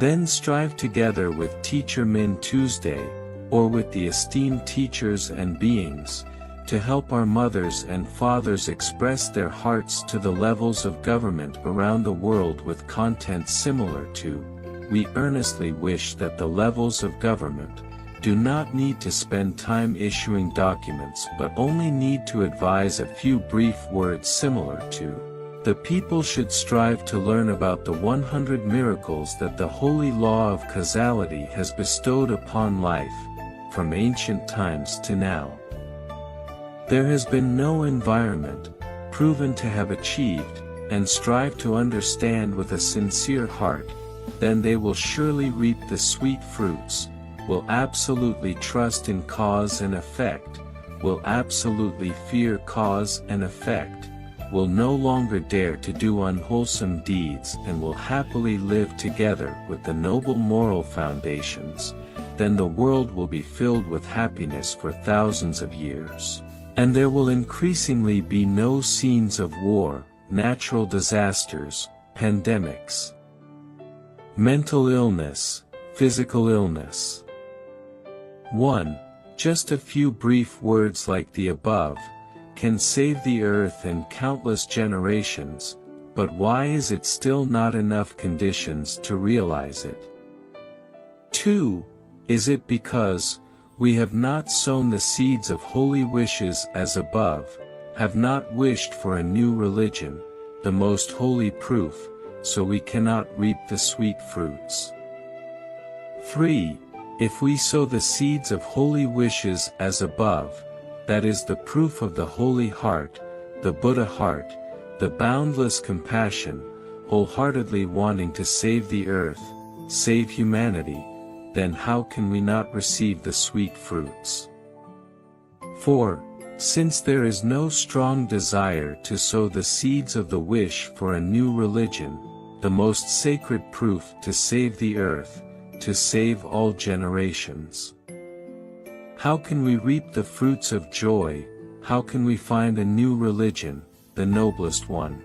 Then strive together with Teacher Min Tuesday, or with the esteemed teachers and beings, to help our mothers and fathers express their hearts to the levels of government around the world with content similar to. We earnestly wish that the levels of government do not need to spend time issuing documents but only need to advise a few brief words similar to. The people should strive to learn about the 100 miracles that the holy law of causality has bestowed upon life, from ancient times to now. There has been no environment, proven to have achieved, and strive to understand with a sincere heart, then they will surely reap the sweet fruits, will absolutely trust in cause and effect, will absolutely fear cause and effect, will no longer dare to do unwholesome deeds and will happily live together with the noble moral foundations, then the world will be filled with happiness for thousands of years. And there will increasingly be no scenes of war, natural disasters, pandemics, mental illness, physical illness. 1. Just a few brief words like the above can save the earth and countless generations, but why is it still not enough conditions to realize it? 2. Is it because we have not sown the seeds of holy wishes as above, have not wished for a new religion, the most holy proof, so we cannot reap the sweet fruits? 3. If we sow the seeds of holy wishes as above, that is the proof of the holy heart, the Buddha heart, the boundless compassion, wholeheartedly wanting to save the earth, save humanity, then how can we not receive the sweet fruits? 4. Since there is no strong desire to sow the seeds of the wish for a new religion, the most sacred proof to save the earth, to save all generations, how can we reap the fruits of joy, how can we find a new religion, the noblest one?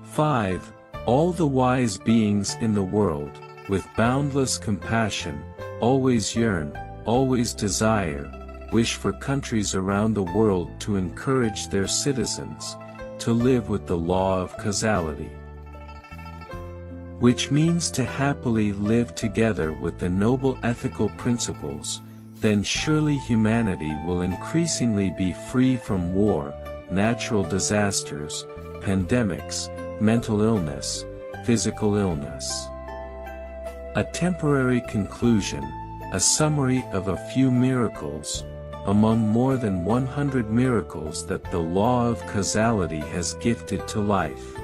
5. All the wise beings in the world, with boundless compassion, always yearn, always desire, wish for countries around the world to encourage their citizens to live with the law of causality, which means to happily live together with the noble ethical principles. Then surely humanity will increasingly be free from war, natural disasters, pandemics, mental illness, physical illness. A temporary conclusion, a summary of a few miracles, among more than 100 miracles that the law of causality has gifted to life.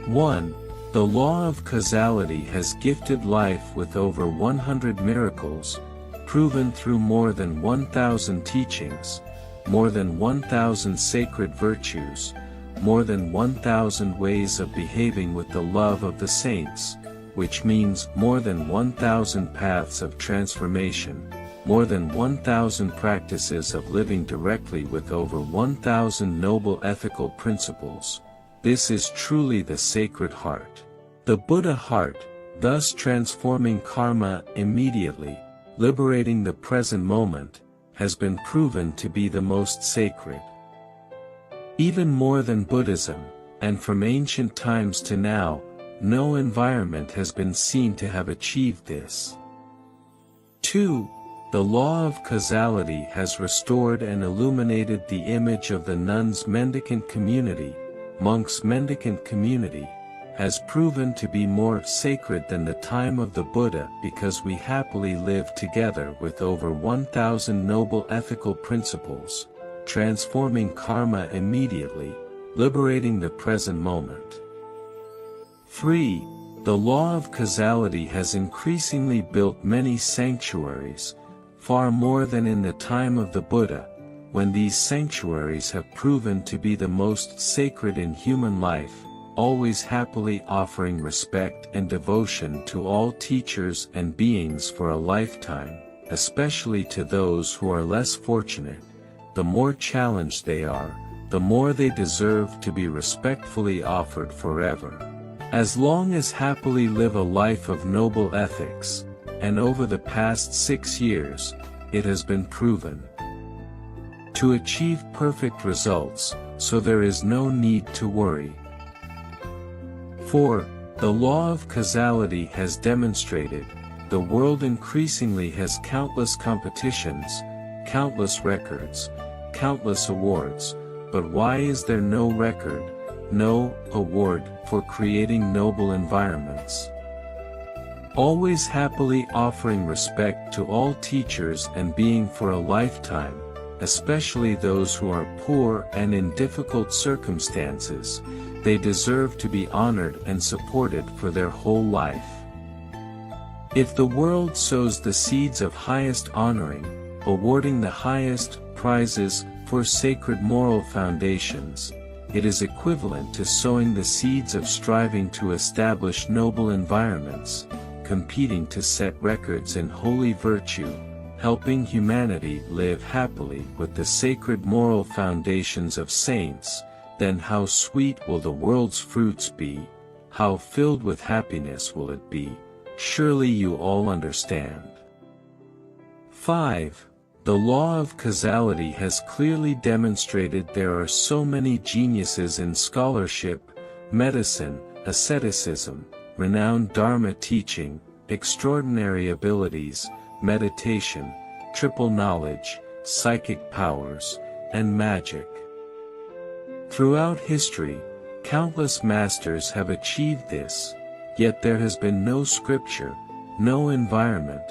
1. The law of causality has gifted life with over 100 miracles, proven through more than 1,000 teachings, more than 1,000 sacred virtues, more than 1,000 ways of behaving with the love of the saints, which means more than 1,000 paths of transformation, more than 1,000 practices of living directly with over 1,000 noble ethical principles. This is truly the sacred heart. The Buddha heart, thus transforming karma immediately, liberating the present moment, has been proven to be the most sacred. Even more than Buddhism, and from ancient times to now, no environment has been seen to have achieved this. 2. The law of causality has restored and illuminated the image of the nuns' mendicant community, monks' mendicant community, has proven to be more sacred than the time of the Buddha because we happily live together with over 1,000 noble ethical principles, transforming karma immediately, liberating the present moment. 3. The law of causality has increasingly built many sanctuaries, far more than in the time of the Buddha, when these sanctuaries have proven to be the most sacred in human life, always happily offering respect and devotion to all teachers and beings for a lifetime, especially to those who are less fortunate, the more challenged they are, the more they deserve to be respectfully offered forever. As long as happily live a life of noble ethics, and over the past 6 years, it has been proven to achieve perfect results, so there is no need to worry. 4. The law of causality has demonstrated, the world increasingly has countless competitions, countless records, countless awards, but why is there no record, no award for creating noble environments? Always happily offering respect to all teachers and being for a lifetime, especially those who are poor and in difficult circumstances, they deserve to be honored and supported for their whole life. If the world sows the seeds of highest honoring, awarding the highest prizes for sacred moral foundations, it is equivalent to sowing the seeds of striving to establish noble environments, competing to set records in holy virtue, helping humanity live happily with the sacred moral foundations of saints. Then how sweet will the world's fruits be, how filled with happiness will it be, surely you all understand. 5. The law of causality has clearly demonstrated there are so many geniuses in scholarship, medicine, asceticism, renowned Dharma teaching, extraordinary abilities, meditation, triple knowledge, psychic powers, and magic. Throughout history, countless masters have achieved this, yet there has been no scripture, no environment,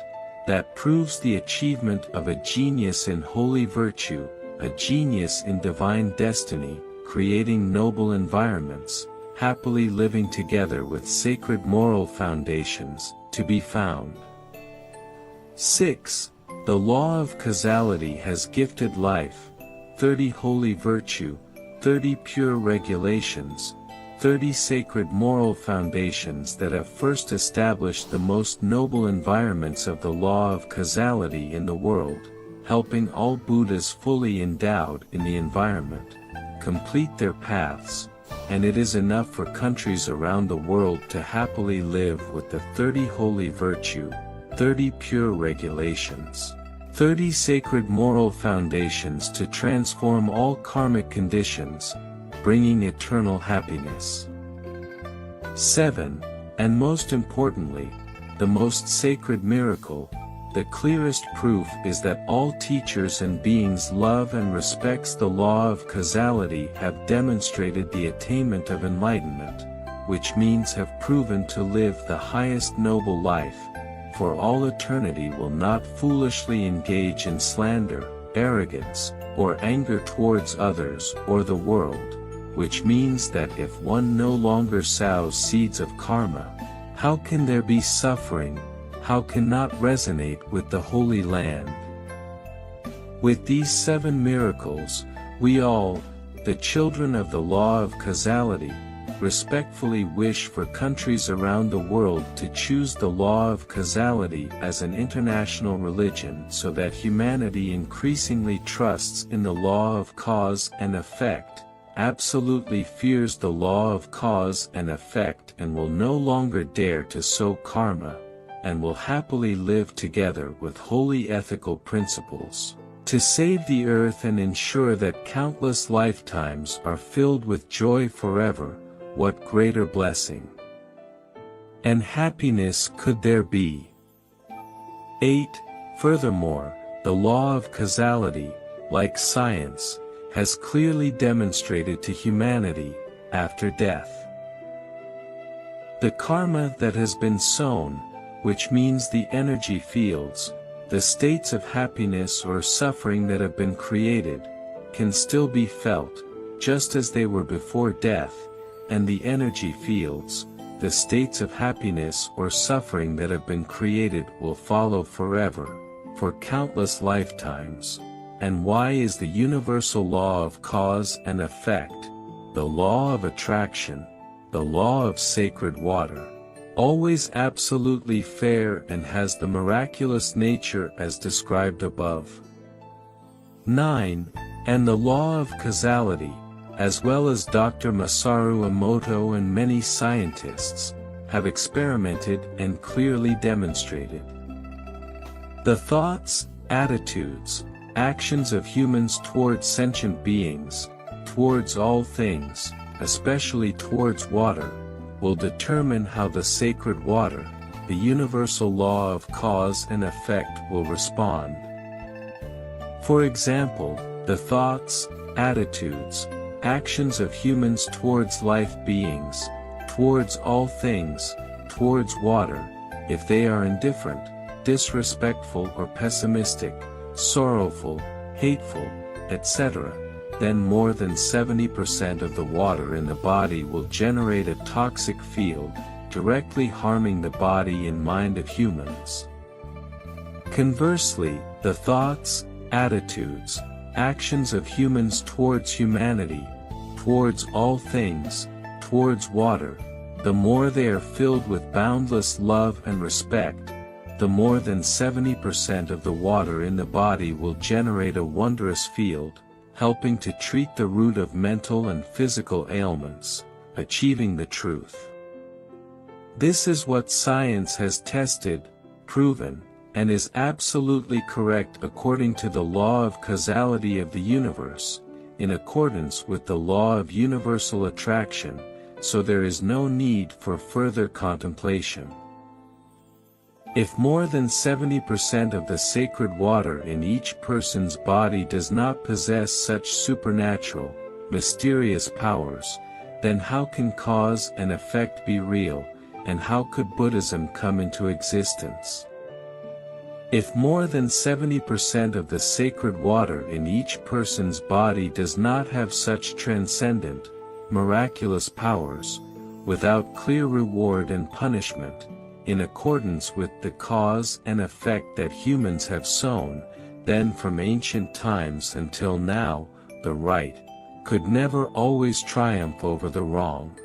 that proves the achievement of a genius in holy virtue, a genius in divine destiny, creating noble environments, happily living together with sacred moral foundations, to be found. 6. The law of causality has gifted life, 30 holy virtue, 30 pure regulations, 30 sacred moral foundations that have first established the most noble environments of the law of causality in the world, helping all Buddhas fully endowed in the environment, complete their paths, and it is enough for countries around the world to happily live with the 30 holy virtue, 30 pure regulations, 30 sacred moral foundations to transform all karmic conditions, bringing eternal happiness. 7. And most importantly, the most sacred miracle, the clearest proof is that all teachers and beings love and respects the law of causality have demonstrated the attainment of enlightenment, which means have proven to live the highest noble life, for all eternity will not foolishly engage in slander, arrogance, or anger towards others or the world, which means that if one no longer sows seeds of karma, how can there be suffering, how can not resonate with the Holy Land? With these 7 miracles, we all, the children of the law of causality, respectfully wish for countries around the world to choose the law of causality as an international religion so that humanity increasingly trusts in the law of cause and effect, absolutely fears the law of cause and effect and will no longer dare to sow karma, and will happily live together with holy ethical principles, to save the earth and ensure that countless lifetimes are filled with joy forever. What greater blessing and happiness could there be? 8. Furthermore, the law of causality, like science, has clearly demonstrated to humanity, after death, the karma that has been sown, which means the energy fields, the states of happiness or suffering that have been created, can still be felt, just as they were before death, and the energy fields, the states of happiness or suffering that have been created will follow forever, for countless lifetimes. And why is the universal law of cause and effect, the law of attraction, the law of sacred water, always absolutely fair and has the miraculous nature as described above. 9. And the law of causality, as well as Dr. Masaru Emoto and many scientists, have experimented and clearly demonstrated. The thoughts, attitudes, actions of humans towards sentient beings, towards all things, especially towards water, will determine how the sacred water, the universal law of cause and effect, will respond. For example, the thoughts, attitudes, actions of humans towards life beings, towards all things, towards water, if they are indifferent, disrespectful or pessimistic, sorrowful, hateful, etc., then more than 70% of the water in the body will generate a toxic field, directly harming the body and mind of humans. Conversely, the thoughts, attitudes, actions of humans towards humanity, towards all things, towards water, the more they are filled with boundless love and respect, the more than 70% of the water in the body will generate a wondrous field, helping to treat the root of mental and physical ailments, achieving the truth. This is what science has tested, proven, and is absolutely correct according to the law of causality of the universe, in accordance with the law of universal attraction, so there is no need for further contemplation. If more than 70% of the sacred water in each person's body does not possess such supernatural, mysterious powers, then how can cause and effect be real, and how could Buddhism come into existence? If more than 70% of the sacred water in each person's body does not have such transcendent, miraculous powers, without clear reward and punishment, in accordance with the cause and effect that humans have sown, then from ancient times until now, the right could never always triumph over the wrong.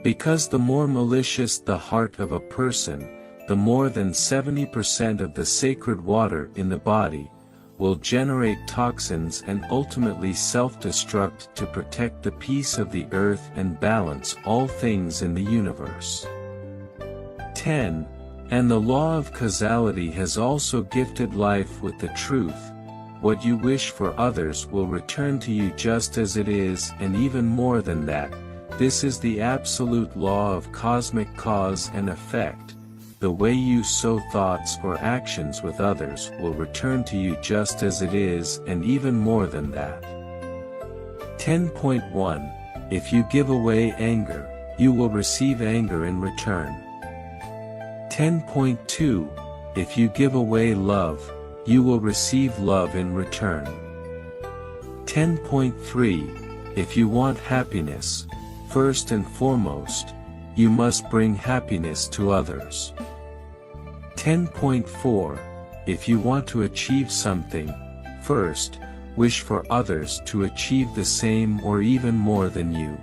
Because the more malicious the heart of a person, the more than 70% of the sacred water in the body will generate toxins and ultimately self-destruct to protect the peace of the earth and balance all things in the universe. 10. And the law of causality has also gifted life with the truth. What you wish for others will return to you just as it is, and even more than that. This is the absolute law of cosmic cause and effect. The way you sow thoughts or actions with others will return to you just as it is, and even more than that. 10.1. If you give away anger, you will receive anger in return. 10.2. If you give away love, you will receive love in return. 10.3. If you want happiness, first and foremost, you must bring happiness to others. 10.4. If you want to achieve something, first, wish for others to achieve the same or even more than you.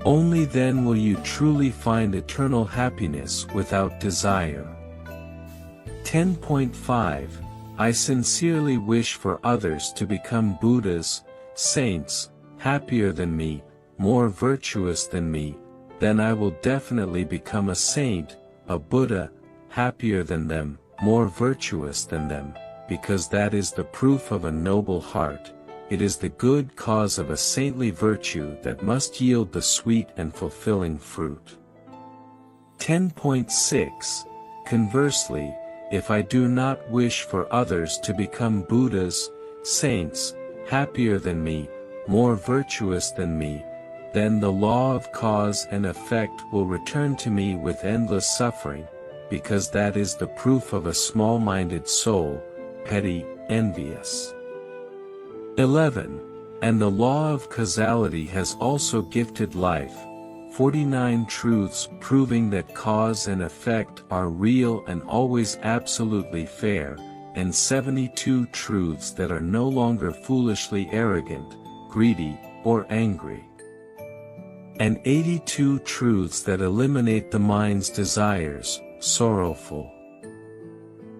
Only then will you truly find eternal happiness without desire. 10.5. I sincerely wish for others to become Buddhas, saints, happier than me, more virtuous than me, then I will definitely become a saint, a Buddha, happier than them, more virtuous than them, because that is the proof of a noble heart. It is the good cause of a saintly virtue that must yield the sweet and fulfilling fruit. 10.6. Conversely, if I do not wish for others to become Buddhas, saints, happier than me, more virtuous than me, then the law of cause and effect will return to me with endless suffering, because that is the proof of a small-minded soul, petty, envious. 11. And the law of causality has also gifted life, 49 truths proving that cause and effect are real and always absolutely fair, and 72 truths that are no longer foolishly arrogant, greedy, or angry. and 82 truths that eliminate the mind's desires, sorrowful,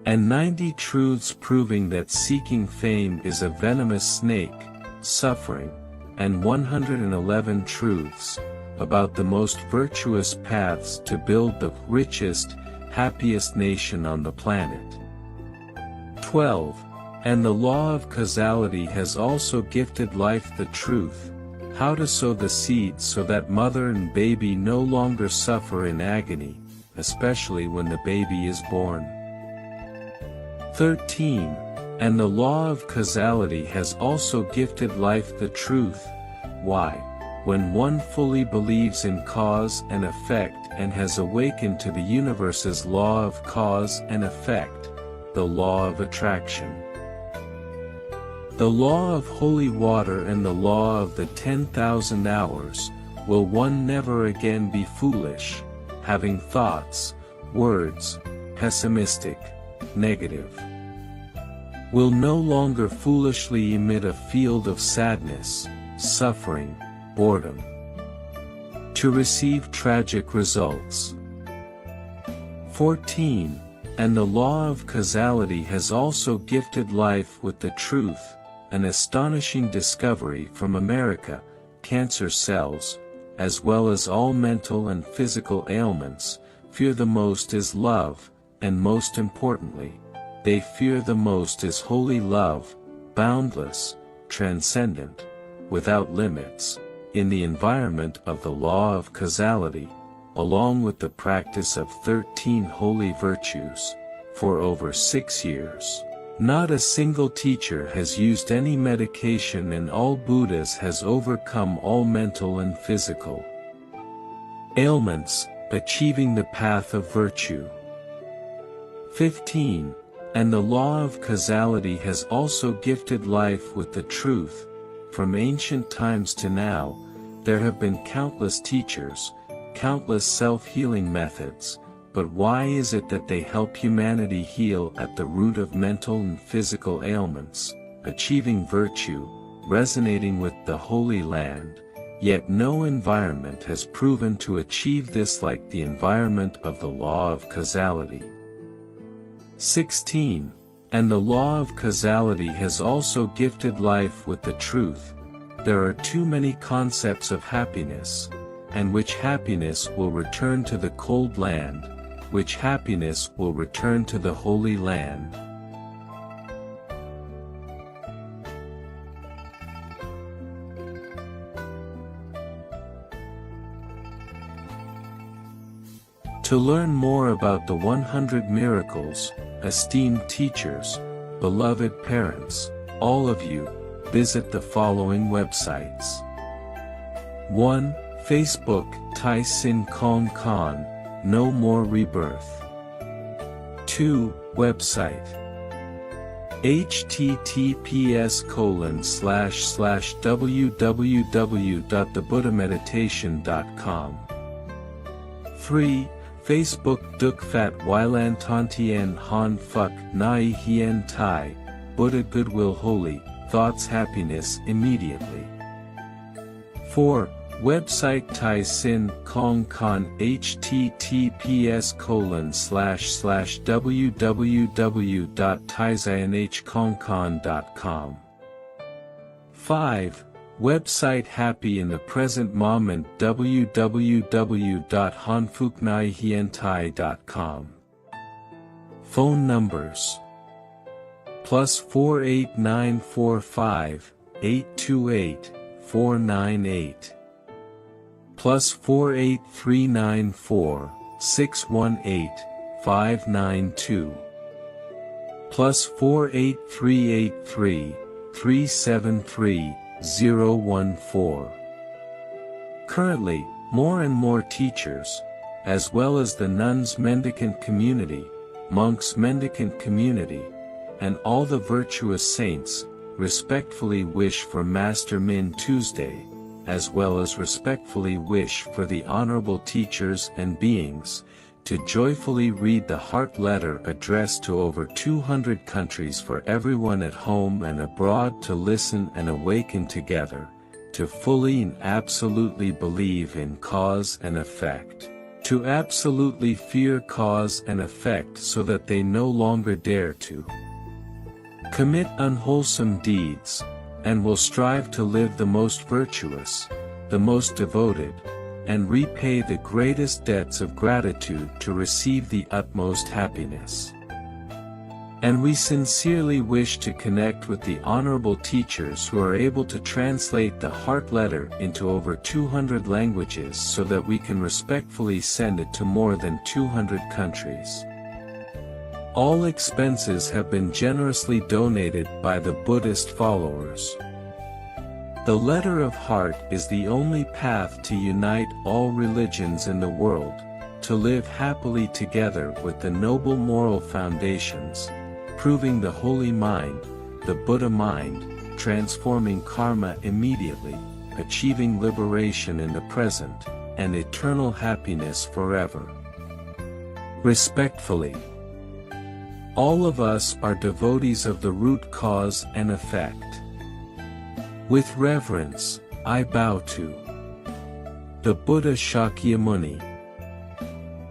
and 90 truths proving that seeking fame is a venomous snake, suffering, and 111 truths about the most virtuous paths to build the richest, happiest nation on the planet. 12. And the law of causality has also gifted life the truth, how to sow the seeds so that mother and baby no longer suffer in agony, especially when the baby is born. 13. And the law of causality has also gifted life the truth, why, when one fully believes in cause and effect and has awakened to the universe's law of cause and effect, the law of attraction, the law of holy water and the law of the 10,000 hours, will one never again be foolish, having thoughts, words, pessimistic, negative, will no longer foolishly emit a field of sadness, suffering, boredom, to receive tragic results. 14. And the law of causality has also gifted life with the truth, an astonishing discovery from America, cancer cells, as well as all mental and physical ailments, fear the most is love, and most importantly, they fear the most is holy love, boundless, transcendent, without limits, in the environment of the law of causality, along with the practice of 13 holy virtues, for over 6 years. Not a single teacher has used any medication and all Buddhas has overcome all mental and physical ailments, achieving the path of virtue. 15. And the law of causality has also gifted life with the truth. From ancient times to now, there have been countless teachers, countless self-healing methods, but why is it that they help humanity heal at the root of mental and physical ailments, achieving virtue, resonating with the Holy Land, yet no environment has proven to achieve this like the environment of the law of causality. 16. And the law of causality has also gifted life with the truth. There are too many concepts of happiness, and which happiness will return to the cold land, which happiness will return to the Holy Land. To learn more about the 100 miracles, esteemed teachers, beloved parents, all of you, visit the following websites. 1. Facebook, Tai Sin Kong Khan, No More Rebirth. 2. Website. https://www.thebuddhameditation.com. 3. Facebook Duk Fat Weilan Tantien Han Fuck Nai Hien Tai, Buddha Goodwill Holy, Thoughts Happiness Immediately. 4. Website Tai Sin Kong Khan https://www.taizianhkongkhan.com. 5. Website Happy in the Present Moment www.hanfuknaihientai.com. Phone numbers +48945 828 498 +48394 618 592 +48383 373 014. Currently, more and more teachers, as well as the nuns mendicant community, monks mendicant community, and all the virtuous saints, respectfully wish for Master Min Tuesday, as well as respectfully wish for the honorable teachers and beings, to joyfully read the heart letter addressed to over 200 countries for everyone at home and abroad to listen and awaken together, to fully and absolutely believe in cause and effect, to absolutely fear cause and effect so that they no longer dare to commit unwholesome deeds, and will strive to live the most virtuous, the most devoted, and repay the greatest debts of gratitude to receive the utmost happiness. And we sincerely wish to connect with the honorable teachers who are able to translate the Heart Letter into over 200 languages so that we can respectfully send it to more than 200 countries. All expenses have been generously donated by the Buddhist followers. The Letter of Heart is the only path to unite all religions in the world, to live happily together with the noble moral foundations, proving the holy mind, the Buddha mind, transforming karma immediately, achieving liberation in the present, and eternal happiness forever. Respectfully, all of us are devotees of the root cause and effect. With reverence, I bow to the Buddha Shakyamuni,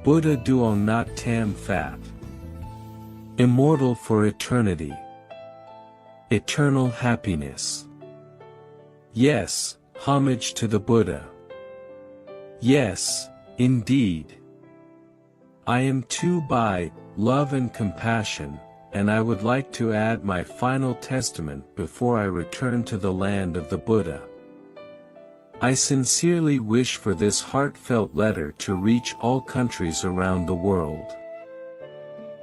Buddha Duo Nat Tam Fat, immortal for eternity, eternal happiness. Yes, homage to the Buddha. Yes, indeed. I am too by love and compassion, and I would like to add my final testament before I return to the land of the Buddha. I sincerely wish for this heartfelt letter to reach all countries around the world.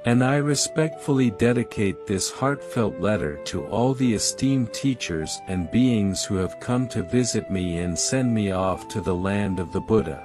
And I respectfully dedicate this heartfelt letter to all the esteemed teachers and beings who have come to visit me and send me off to the land of the Buddha.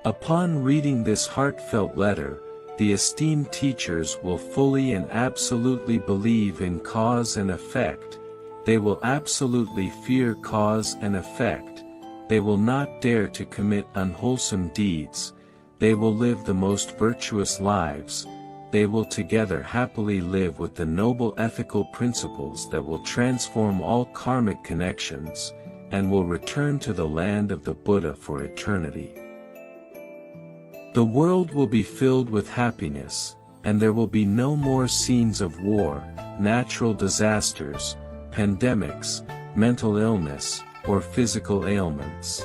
Upon reading this heartfelt letter, the esteemed teachers will fully and absolutely believe in cause and effect, they will absolutely fear cause and effect, they will not dare to commit unwholesome deeds, they will live the most virtuous lives, they will together happily live with the noble ethical principles that will transform all karmic connections, and will return to the land of the Buddha for eternity. The world will be filled with happiness, and there will be no more scenes of war, natural disasters, pandemics, mental illness, or physical ailments.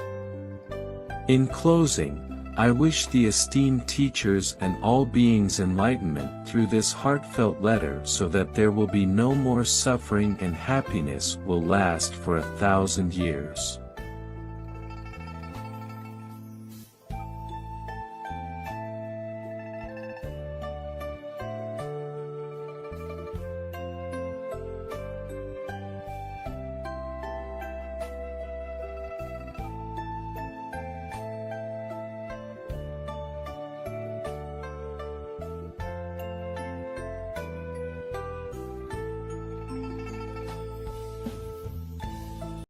In closing, I wish the esteemed teachers and all beings enlightenment through this heartfelt letter so that there will be no more suffering and happiness will last for 1,000 years.